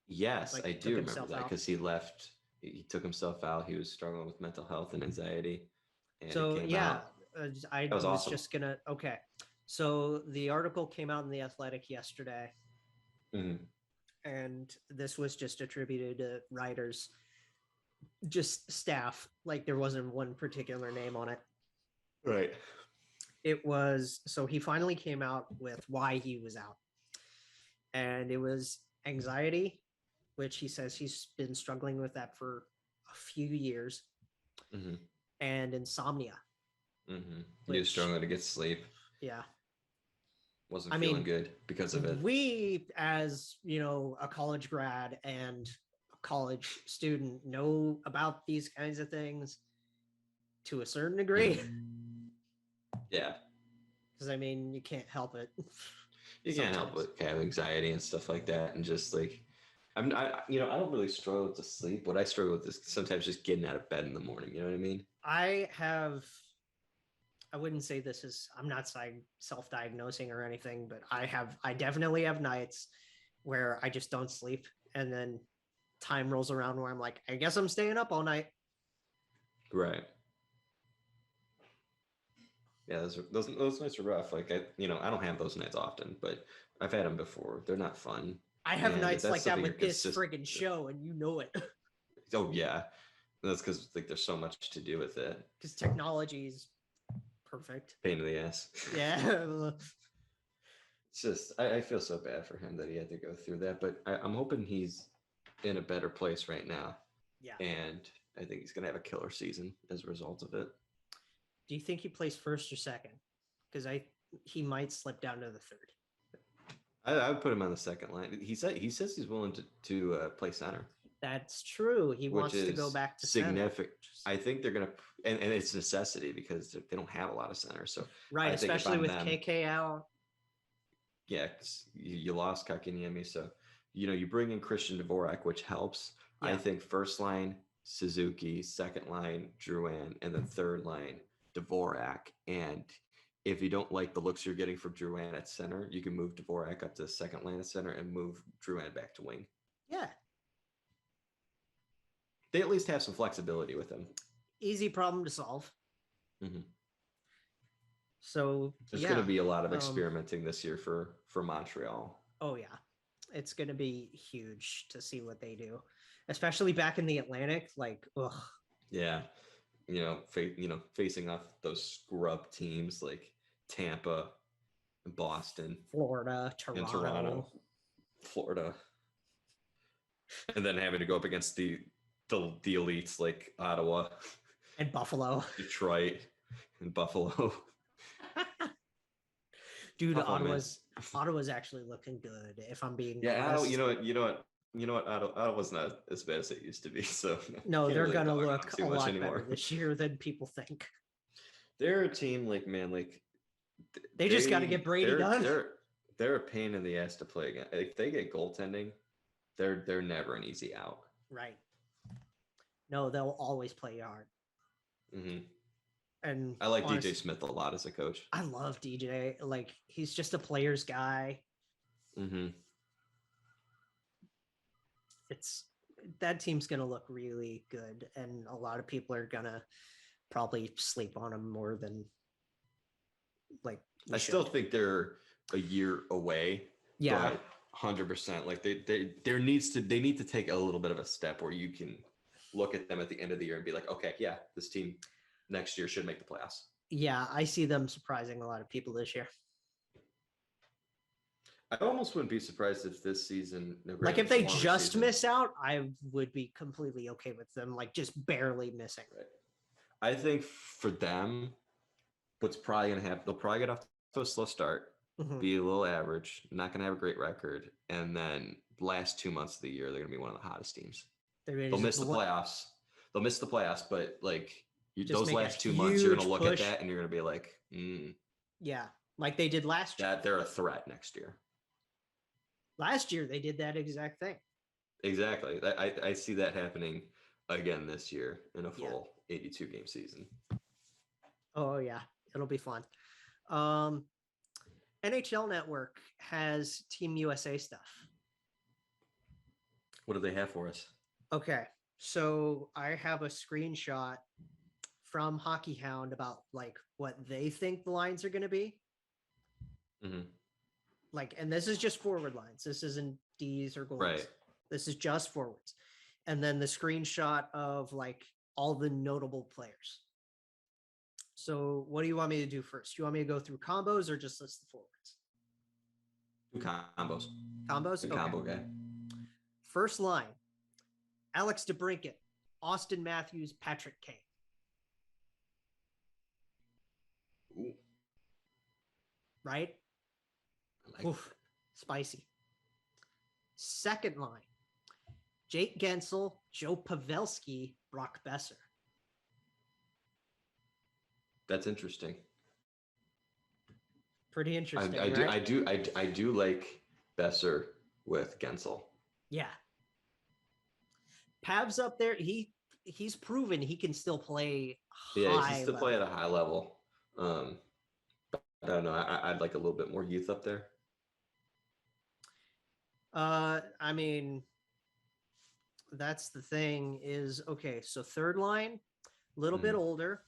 Yes, I do remember that because he left. He took himself out. He was struggling with mental health and anxiety. And so yeah, I was awesome. just gonna. Okay, so the article came out in the Athletic yesterday, and this was just attributed to writers, just staff. Like there wasn't one particular name on it. Right. It was, so he finally came out with why he was out. And it was anxiety, which he says he's been struggling with that for a few years, and insomnia. He was struggling to get sleep. Yeah. Wasn't feeling good because of it. We, as you know, a college grad and a college student, know about these kinds of things to a certain degree. Yeah. Because I mean, you can't help it. You can't help but have anxiety and stuff like that, and just like I don't really struggle with the sleep. What I struggle with is sometimes just getting out of bed in the morning. You know what I mean? I wouldn't say this is, I'm not self-diagnosing or anything, but I definitely have nights where I just don't sleep. And then time rolls around where I'm like, I guess I'm staying up all night. Right. Yeah, those nights are rough. Like I don't have those nights often, but I've had them before. They're not fun. I have nights like that with this friggin' show, and you know it. Oh yeah, that's because like there's so much to do with it. Because technology is perfect. Pain in the ass. Yeah. It's just I feel so bad for him that he had to go through that, but I'm hoping he's in a better place right now. Yeah. And I think he's gonna have a killer season as a result of it. Do you think he plays first or second? Because he might slip down to the third. I would put him on the second line. He says he's willing to play center. That's true. He wants to go back to significant. Center. I think they're gonna, and it's necessity because they don't have a lot of centers. So right, especially with KK out. Yeah, you lost Kakiniemi, so you bring in Christian Dvorak, which helps. Yeah. I think first line Suzuki, second line Drouin, and then third line Dvorak. And if you don't like the looks you're getting from Drouin at center, you can move Dvorak up to the second line at center and move Drouin back to wing. Yeah. They at least have some flexibility with him. Easy problem to solve. So there's going to be a lot of experimenting this year for Montreal. Oh yeah. It's going to be huge to see what they do, especially back in the Atlantic. Like, ugh. Yeah. Facing off those scrub teams like Tampa, Boston, Florida, Toronto, Florida, and then having to go up against the elites like Ottawa and Buffalo, Detroit, and Buffalo. Dude, Ottawa's actually looking good. If I'm being honest. You know what? Ottawa's not as bad as it used to be. So no, they're really gonna look a lot better this year than people think. They're a team they just got to get Brady done. They're a pain in the ass to play against. If they get goaltending, they're never an easy out. Right. No, they'll always play hard. And I like DJ Smith a lot as a coach. I love DJ. Like he's just a player's guy. That team's gonna look really good, and a lot of people are gonna probably sleep on them more than I still think they're a year away. Yeah, 100%. Like they need to take a little bit of a step where you can look at them at the end of the year and be like, okay, yeah, this team next year should make the playoffs. Yeah, I see them surprising a lot of people this year. I almost wouldn't be surprised if this season, like if they just miss out, I would be completely okay with them, like just barely missing. Right. I think for them, what's probably going to happen, they'll probably get off to a slow start, be a little average, not going to have a great record. And then last 2 months of the year, they're going to be one of the hottest teams. They'll miss the playoffs. They'll miss the playoffs, but those last 2 months, you're going to look at that and you're going to be like, yeah, like they did last year. That they're a threat next year. Last year, they did that exact thing. Exactly. I see that happening again this year in a full 82 game season. Oh, yeah. It'll be fun. NHL Network has Team USA stuff. What do they have for us? Okay. So I have a screenshot from Hockey Hound about what they think the lines are going to be. And this is just forward lines. This isn't D's or goalies. Right. This is just forwards. And then the screenshot of like all the notable players. So what do you want me to do first? You want me to go through combos or just list the forwards? Combos. Combos? The Okay. combo guy. First line, Alex DeBrincat, Austin Matthews, Patrick Kane. Ooh, Right? I like Oof, spicy. Second line, Jake Gensel, Joe Pavelski, Brock Besser. That's interesting. Pretty interesting, I right? do like Besser with Gensel. Yeah. Pav's up there. He's proven he can still play Yeah, high he's still play at a high level. But I don't know. I'd like a little bit more youth up there. I mean, that's the thing is, okay, so third line, a little bit older.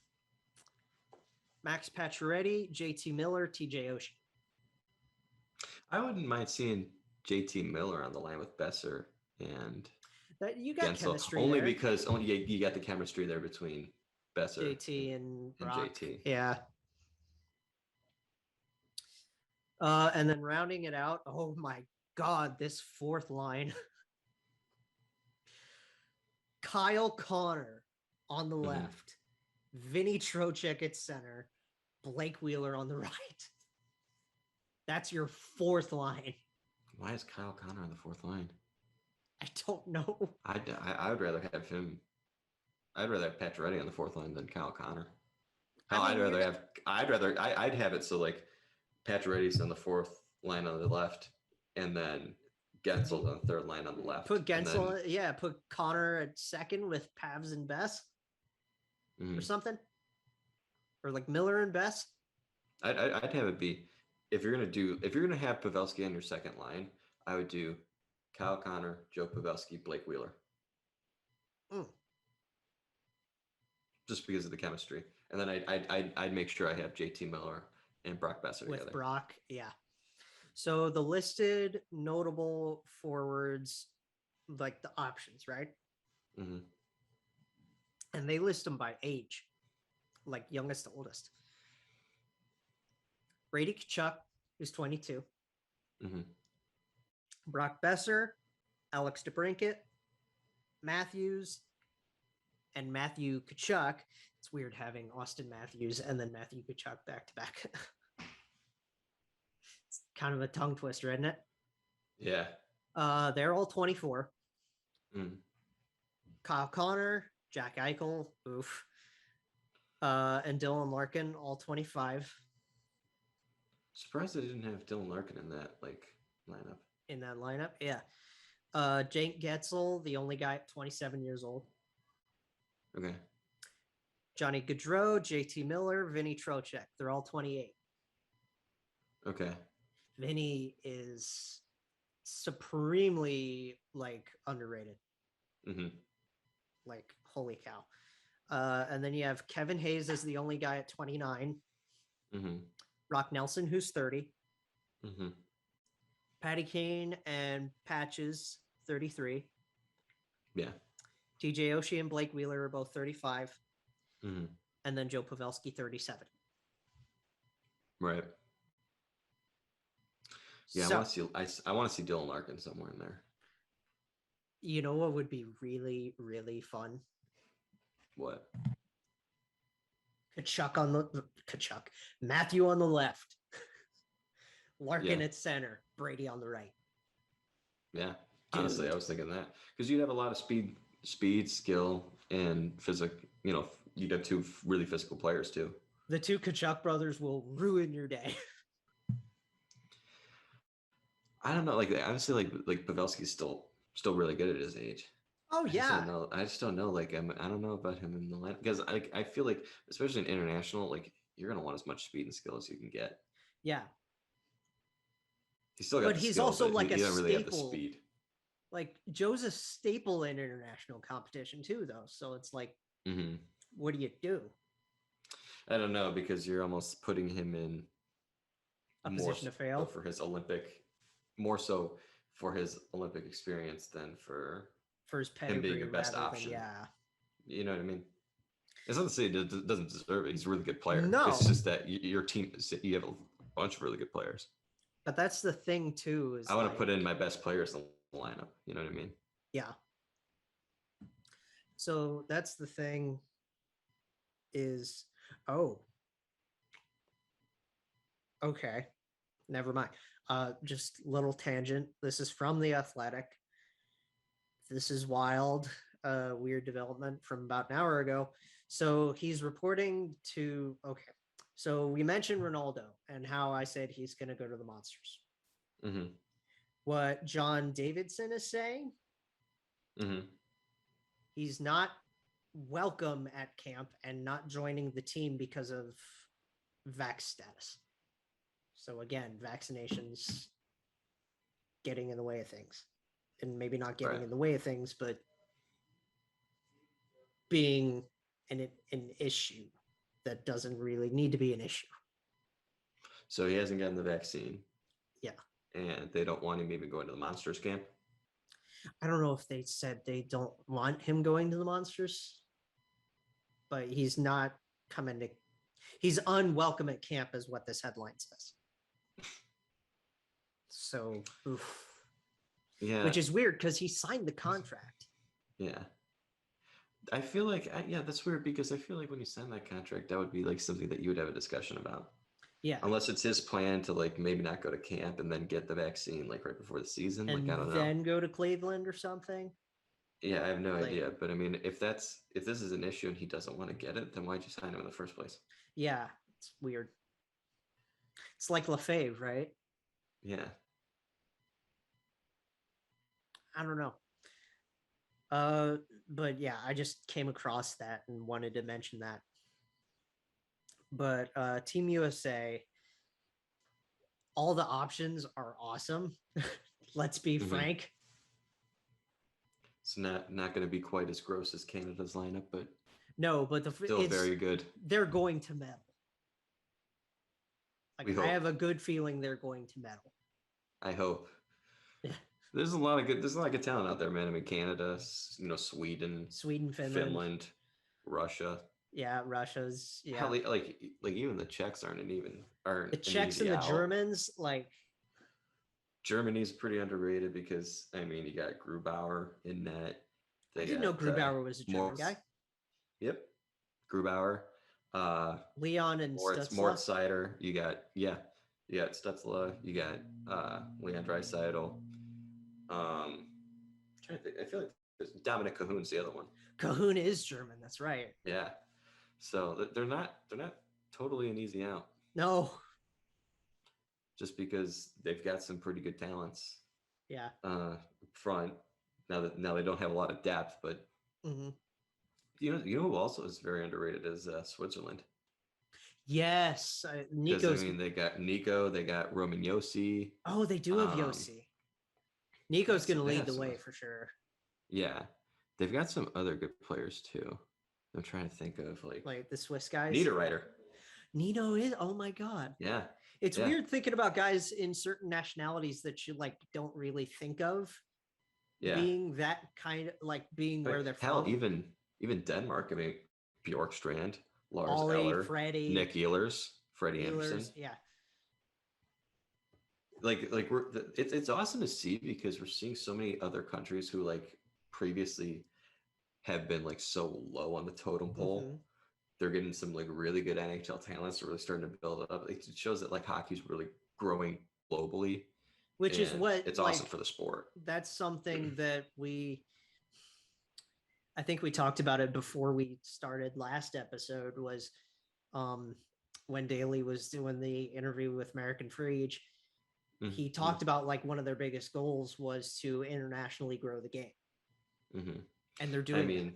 Max Pacioretty, JT Miller, TJ Oshie. I wouldn't mind seeing JT Miller on the line with Besser and That you got Gensel, chemistry only there. because you got the chemistry there between Besser JT and Brock. JT. Yeah. And then rounding it out, oh my God, this fourth line. Kyle Connor on the left, Vinny Trocheck at center, Blake Wheeler on the right. That's your fourth line. Why is Kyle Connor on the fourth line? I don't know. I would rather have him. I'd rather have Pacioretty on the fourth line than Kyle Connor. Hell, I mean, I'd have it so like Pacioretty's on the fourth line on the left, and then Gensel on the third line on the left. Put Gensel, put Connor at second with Pavs and Bess or something, or like Miller and Bess. I'd have it be if you're gonna have Pavelski on your second line, I would do Kyle Connor, Joe Pavelski, Blake Wheeler. Just because of the chemistry, and then I'd make sure I have JT Miller and Brock Besser with together. Brock, yeah. So the listed notable forwards, like the options, right? Mm-hmm. And they list them by age, like youngest to oldest. Brady Tkachuk is 22. Mm-hmm. Brock Besser, Alex DeBrincat, Matthews, and Matthew Tkachuk. It's weird having Austin Matthews and then Matthew Tkachuk back to back. It's kind of a tongue twister, isn't it? Yeah. They're all 24. Mm. Kyle Connor, Jack Eichel, oof. And Dylan Larkin, all 25. Surprised they didn't have Dylan Larkin in that lineup. In that lineup, yeah. Jake Getzel, the only guy at 27 years old. Okay. Johnny Gaudreau, JT Miller, Vinny Trocheck. They're all 28. Okay. Vinny is supremely underrated. Mm-hmm. Like, holy cow. And then you have Kevin Hayes as the only guy at 29. Mm-hmm. Rock Nelson, who's 30. Mm-hmm. Patty Kane and Patches, 33. Yeah. TJ Oshie and Blake Wheeler are both 35. Mm-hmm. And then Joe Pavelski, 37. Right. Yeah, So, I want to see Dylan Larkin somewhere in there. you know what would be really, really fun? What? Matthew on the left, Larkin at center, Brady on the right. Yeah, honestly, I was thinking that because you'd have a lot of speed, skill, and physical. You'd have two really physical players too. The two Tkachuk brothers will ruin your day. I don't know. Honestly, Pavelski's still really good at his age. Oh yeah. I just don't know. I don't know about him in the line because I feel like, especially in international, you're gonna want as much speed and skill as you can get. Yeah. He's still got. But the he's skill, also but like he a doesn't really have the staple. speed. Joe's a staple in international competition too, though. So it's Mm-hmm. what do you do? I don't know because you're almost putting him in A position to fail for his Olympic, more so for his Olympic experience than for his him being pedigree a best rather than- option. yeah. You know what I mean? It's not to say he doesn't deserve it. He's a really good player. No. It's just that your team, you have a bunch of really good players. But that's the thing too. Is I want to put in my best players in the lineup. You know what I mean? Yeah. So that's the thing is, oh, okay. Never mind. Just little tangent. This is from The Athletic. This is wild, weird development from about an hour ago. So he's reporting to, okay. So we mentioned Ronaldo and how I said he's going to go to the Monsters. Mm-hmm. What John Davidson is saying, he's not welcome at camp and not joining the team because of vax status. So again, vaccinations getting in the way of things, and maybe not getting in the way of things, but being an issue that doesn't really need to be an issue. So he hasn't gotten the vaccine. Yeah. And they don't want him even going to the Monsters camp. I don't know if they said they don't want him going to the Monsters, but he's not coming to, he's unwelcome at camp is what this headline says. So, oof. Yeah. Which is weird because he signed the contract. Yeah. I feel like, yeah, that's weird because I feel like when you sign that contract, that would be like something that you would have a discussion about. Yeah. Unless it's his plan to like maybe not go to camp and then get the vaccine like right before the season. And like, I don't know. Then go to Cleveland or something. Yeah, I have no idea. But I mean, if this is an issue and he doesn't want to get it, then why'd you sign him in the first place? Yeah, it's weird. It's like Lefebvre, right? Yeah. I don't know. But yeah, I just came across that and wanted to mention that. But Team USA, all the options are awesome. Let's be frank. It's not going to be quite as gross as Canada's lineup, but no, but still very good. They're going to medal. Like, I have a good feeling they're going to medal. I hope. Yeah. There's a lot of good talent out there, man. I mean, Canada, Sweden, Finland, Russia. Yeah, Russia's. Yeah, hell, like even the Czechs aren't the Czechs and the Germans. Like, Germany's pretty underrated because I mean you got Grubauer in net. I didn't know Grubauer was a German guy. Yep, Grubauer. Leon and Mort Seider. You got Stutzla. You got Leon Draisaitl. Trying to think. I feel like there's Dominic Cahoon's the other one. Cahoon is German. That's right. Yeah. So they're not totally an easy out. No. Just because they've got some pretty good talents. Yeah. Front. Now they don't have a lot of depth, but you know who also is very underrated is Switzerland. Yes, Nico's. I mean, they got Nico, they got Roman Yossi. Oh, they do have Yossi. Nico's going to lead the way for sure. Yeah, they've got some other good players too. I'm trying to think of like the Swiss guys. Niederreiter. Nino is. Oh my god. Yeah. It's weird thinking about guys in certain nationalities that you don't really think of. Yeah. Being that kind of being where they're from. Hell, even Denmark. I mean, Bjorkstrand, Lars Ollie, Eller, Freddie, Nick Ehlers, Freddie Anderson. Yeah. It's awesome to see because we're seeing so many other countries who previously have been so low on the totem pole. They're getting some really good NHL talents. They're really starting to build it up. It shows that hockey's really growing globally, which is what it's awesome for the sport. That's something that I think we talked about it before we started last episode was when Daly was doing the interview with American Frege. He talked about one of their biggest goals was to internationally grow the game. And they're doing. I mean,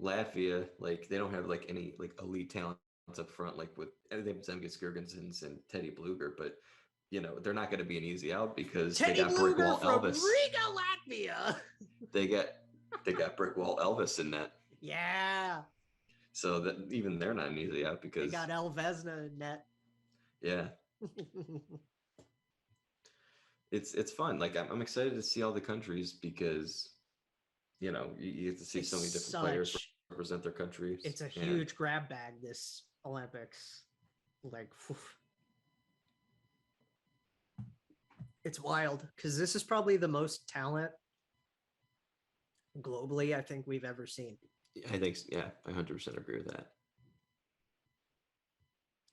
Latvia, they don't have any elite talents up front, they have Zemgus Girgensons and Teddy Bluger, but they're not going to be an easy out because Teddy they got Bluger Brickwall from Elvis. Riga, Latvia. They got Brickwall Elvis in net. Yeah. So that even they're not an easy out because they got El Vesna in net. Yeah. it's fun. Like I'm excited to see all the countries because you know you get to see so many different players represent their countries. It's a huge grab bag this Olympics. Like, whew. It's wild because this is probably the most talent globally I think we've ever seen. I think, yeah, I 100% agree with that.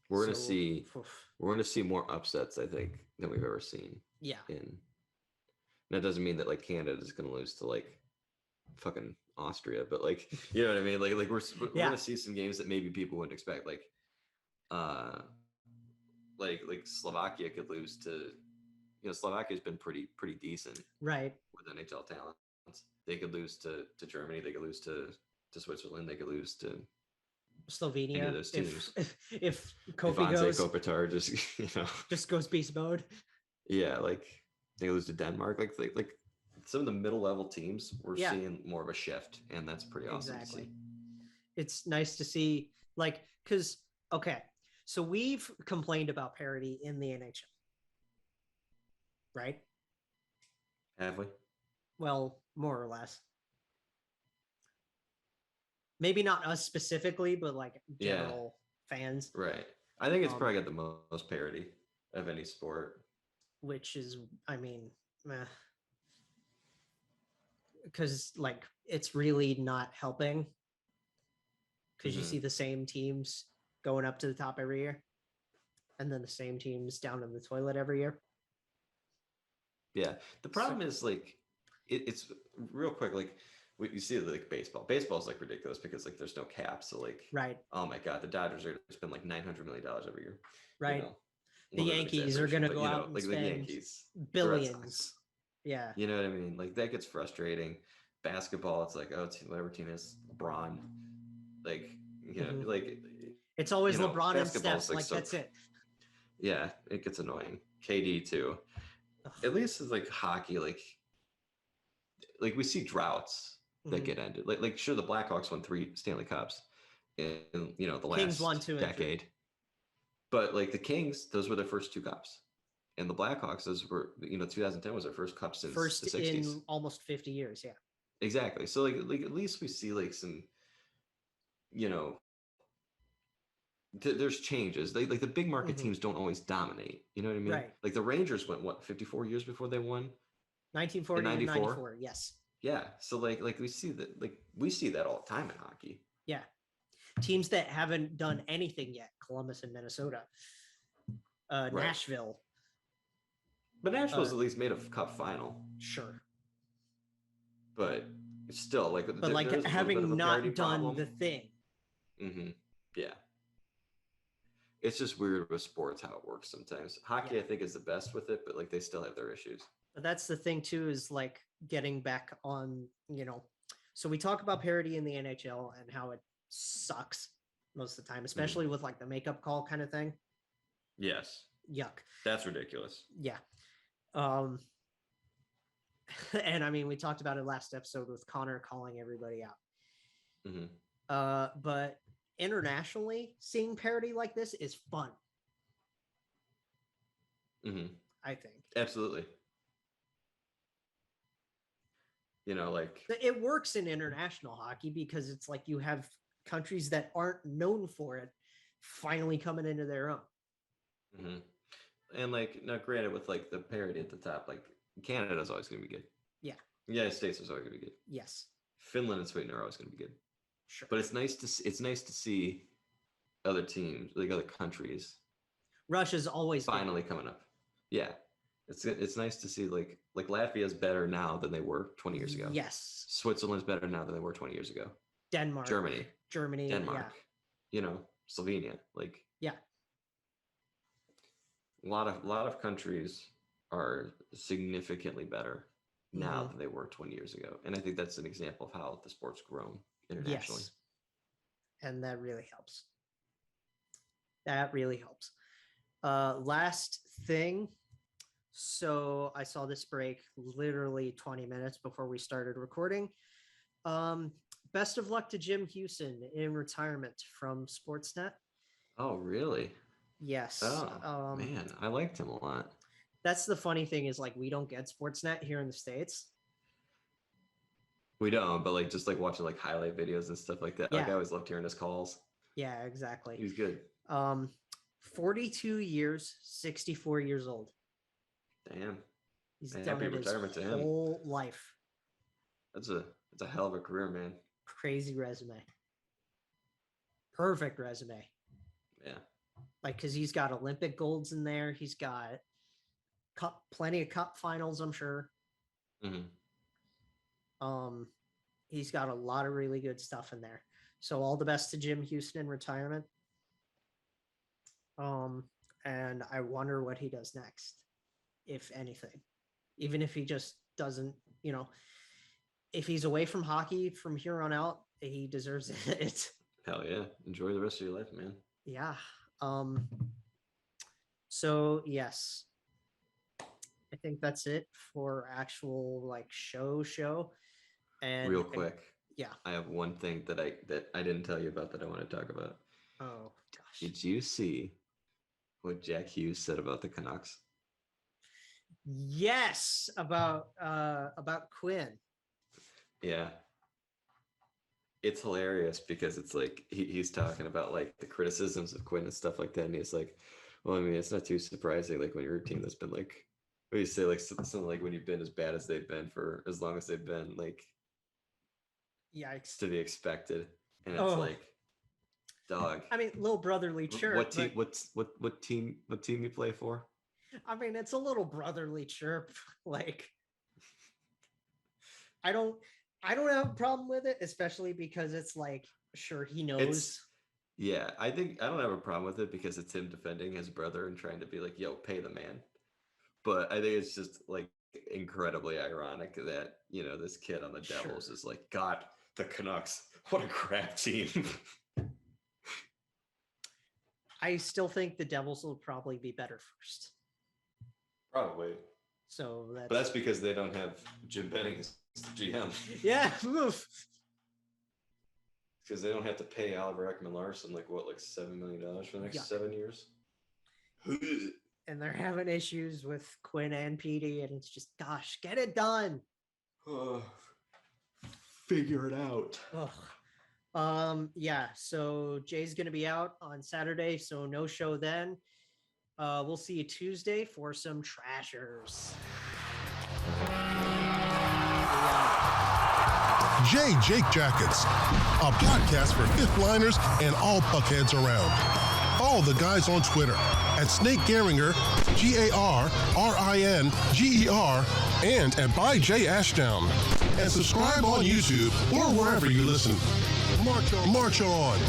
We're gonna see more upsets, I think, than we've ever seen. Yeah. And that doesn't mean that like Canada is gonna lose to like fucking Austria, but like you know what I mean? Like we're gonna see some games that maybe people wouldn't expect. Like Slovakia could lose to, Slovakia's been pretty decent, right, with NHL talent. They could lose to Germany. They could lose to Switzerland. They could lose to Slovenia. Any of those teams. If Kofi goes, Kopitar just just goes beast mode. Yeah, like they lose to Denmark. Like some of the middle level teams, we're seeing more of a shift, and that's pretty awesome to see. It's nice to see, like, because so we've complained about parity in the NHL, right? Have we? Well, more or less. Maybe not us specifically, but like general fans. Right. I think it's probably got the most parity of any sport. Which is, I mean, because like it's really not helping. Because you see the same teams going up to the top every year, and then the same teams down in the toilet every year. Yeah. The problem is like it's real quick. Like you see like baseball. Baseball is like ridiculous because like there's no cap. So like, right. Oh my God, the Dodgers are going to spend like $900 million every year. Right. The Yankees are going to go out and like spend the Yankees, billions. Yeah. You know what I mean? Like that gets frustrating. Basketball, it's like, oh, whatever team is LeBron. Like, like it's always LeBron and Steph. Like that's it. Yeah, it gets annoying. KD too. At least it's like hockey. Like we see droughts that get ended. Like sure, the Blackhawks won 3 Stanley Cups in the Kings last won 2 decade. But like the Kings, those were their first 2 cups, and the Blackhawks, those were 2010 was their first cup since the 60s. In almost 50 years. Yeah. Exactly. So like at least we see like some, there's changes. Like the big market teams don't always dominate. You know what I mean? Right. Like the Rangers went 54 years before they won. 1940 and 94. Yes. Yeah. So like we see that all the time in hockey. Yeah. Teams that haven't done anything yet. Columbus and Minnesota. Right. Nashville. But Nashville's at least made a cup final. Sure. But it's still like, having not done the thing. Yeah. It's just weird with sports how it works sometimes. Hockey, I think, is the best with it, but like they still have their issues. But that's the thing too, is like getting back on, so we talk about parity in the NHL and how it sucks most of the time, especially with like the makeup call kind of thing. Yes. Yuck. That's ridiculous. Yeah. And I mean, we talked about it last episode with Connor calling everybody out. But internationally, seeing parity like this is fun. I think. Absolutely. Like it works in international hockey because it's like you have countries that aren't known for it finally coming into their own. And like, now granted, with like the parity at the top, like Canada's always going to be good. Yeah. The United States is always going to be good. Yes. Finland and Sweden are always going to be good. Sure. But it's nice to see other teams, like other countries. Russia's always finally coming up. Yeah. It's nice to see like Latvia's better now than they were 20 years ago. Yes. Switzerland's better now than they were 20 years ago. Denmark. Germany. Denmark. Yeah. Slovenia. Like, yeah. A lot of countries are significantly better now than they were 20 years ago. And I think that's an example of how the sport's grown internationally. Yes. And that really helps. That really helps. Last thing. So I saw this break literally 20 minutes before we started recording. Best of luck to Jim Hughson in retirement from Sportsnet. Oh, really? Yes. Oh, man, I liked him a lot. That's the funny thing is like we don't get Sportsnet here in the States. We don't, but like just like watching like highlight videos and stuff like that. Like I Yeah. always loved hearing his calls. Yeah, exactly. He was good. 42 years, 64 years old. Damn. He's Man, done happy it his retirement to him. whole life. That's a hell of a career, man. Crazy resume. Perfect resume. Yeah. Like, because he's got Olympic golds in there. He's got plenty of cup finals, I'm sure. Mm-hmm. He's got a lot of really good stuff in there. So all the best to Jim Hughson in retirement. And I wonder what he does next, if anything. Even if he just doesn't, you know, if he's away from hockey from here on out, he deserves it. Hell yeah. Enjoy the rest of your life, man. Yeah. So yes, I think that's it for actual like show. And real quick, yeah, I have one thing that I didn't tell you about that I want to talk about. Oh gosh, Did you see what Jack Hughes said about the Canucks? yes, about Quinn. Yeah. It's hilarious because it's like he's talking about like the criticisms of Quinn and stuff like that, and he's like, well, I mean, it's not too surprising, like when you're a team that's been like, what do you say, like something like when you've been as bad as they've been for as long as they've been, like, yikes, to be expected. And it's like, dog, I mean, little brotherly chirp. what team what team you play for? I mean, it's a little brotherly chirp. Like, I don't have a problem with it, especially because it's like, sure, he knows. Yeah, I don't have a problem with it because it's him defending his brother and trying to be like, yo, pay the man. But I think it's just like incredibly ironic that, you know, this kid on the Devils is like, God, the Canucks, what a crap team. I still think the Devils will probably be better first. Probably. So that's because they don't have Jim Benning as GM. Yeah, move. Because they don't have to pay Oliver Ekman-Larsson like $7 million for the next 7 years. And they're having issues with Quinn and PD, and it's just, gosh, get it done. Figure it out. Yeah, so Jay's gonna be out on Saturday, so no show then. We'll see you Tuesday for some Trashers. Jake Jackets, a podcast for fifth liners and all puckheads around. Follow the guys on Twitter at Snake Gehringer, GARRINGER, and at by Jay Ashdown. And subscribe on YouTube or wherever you listen. March on.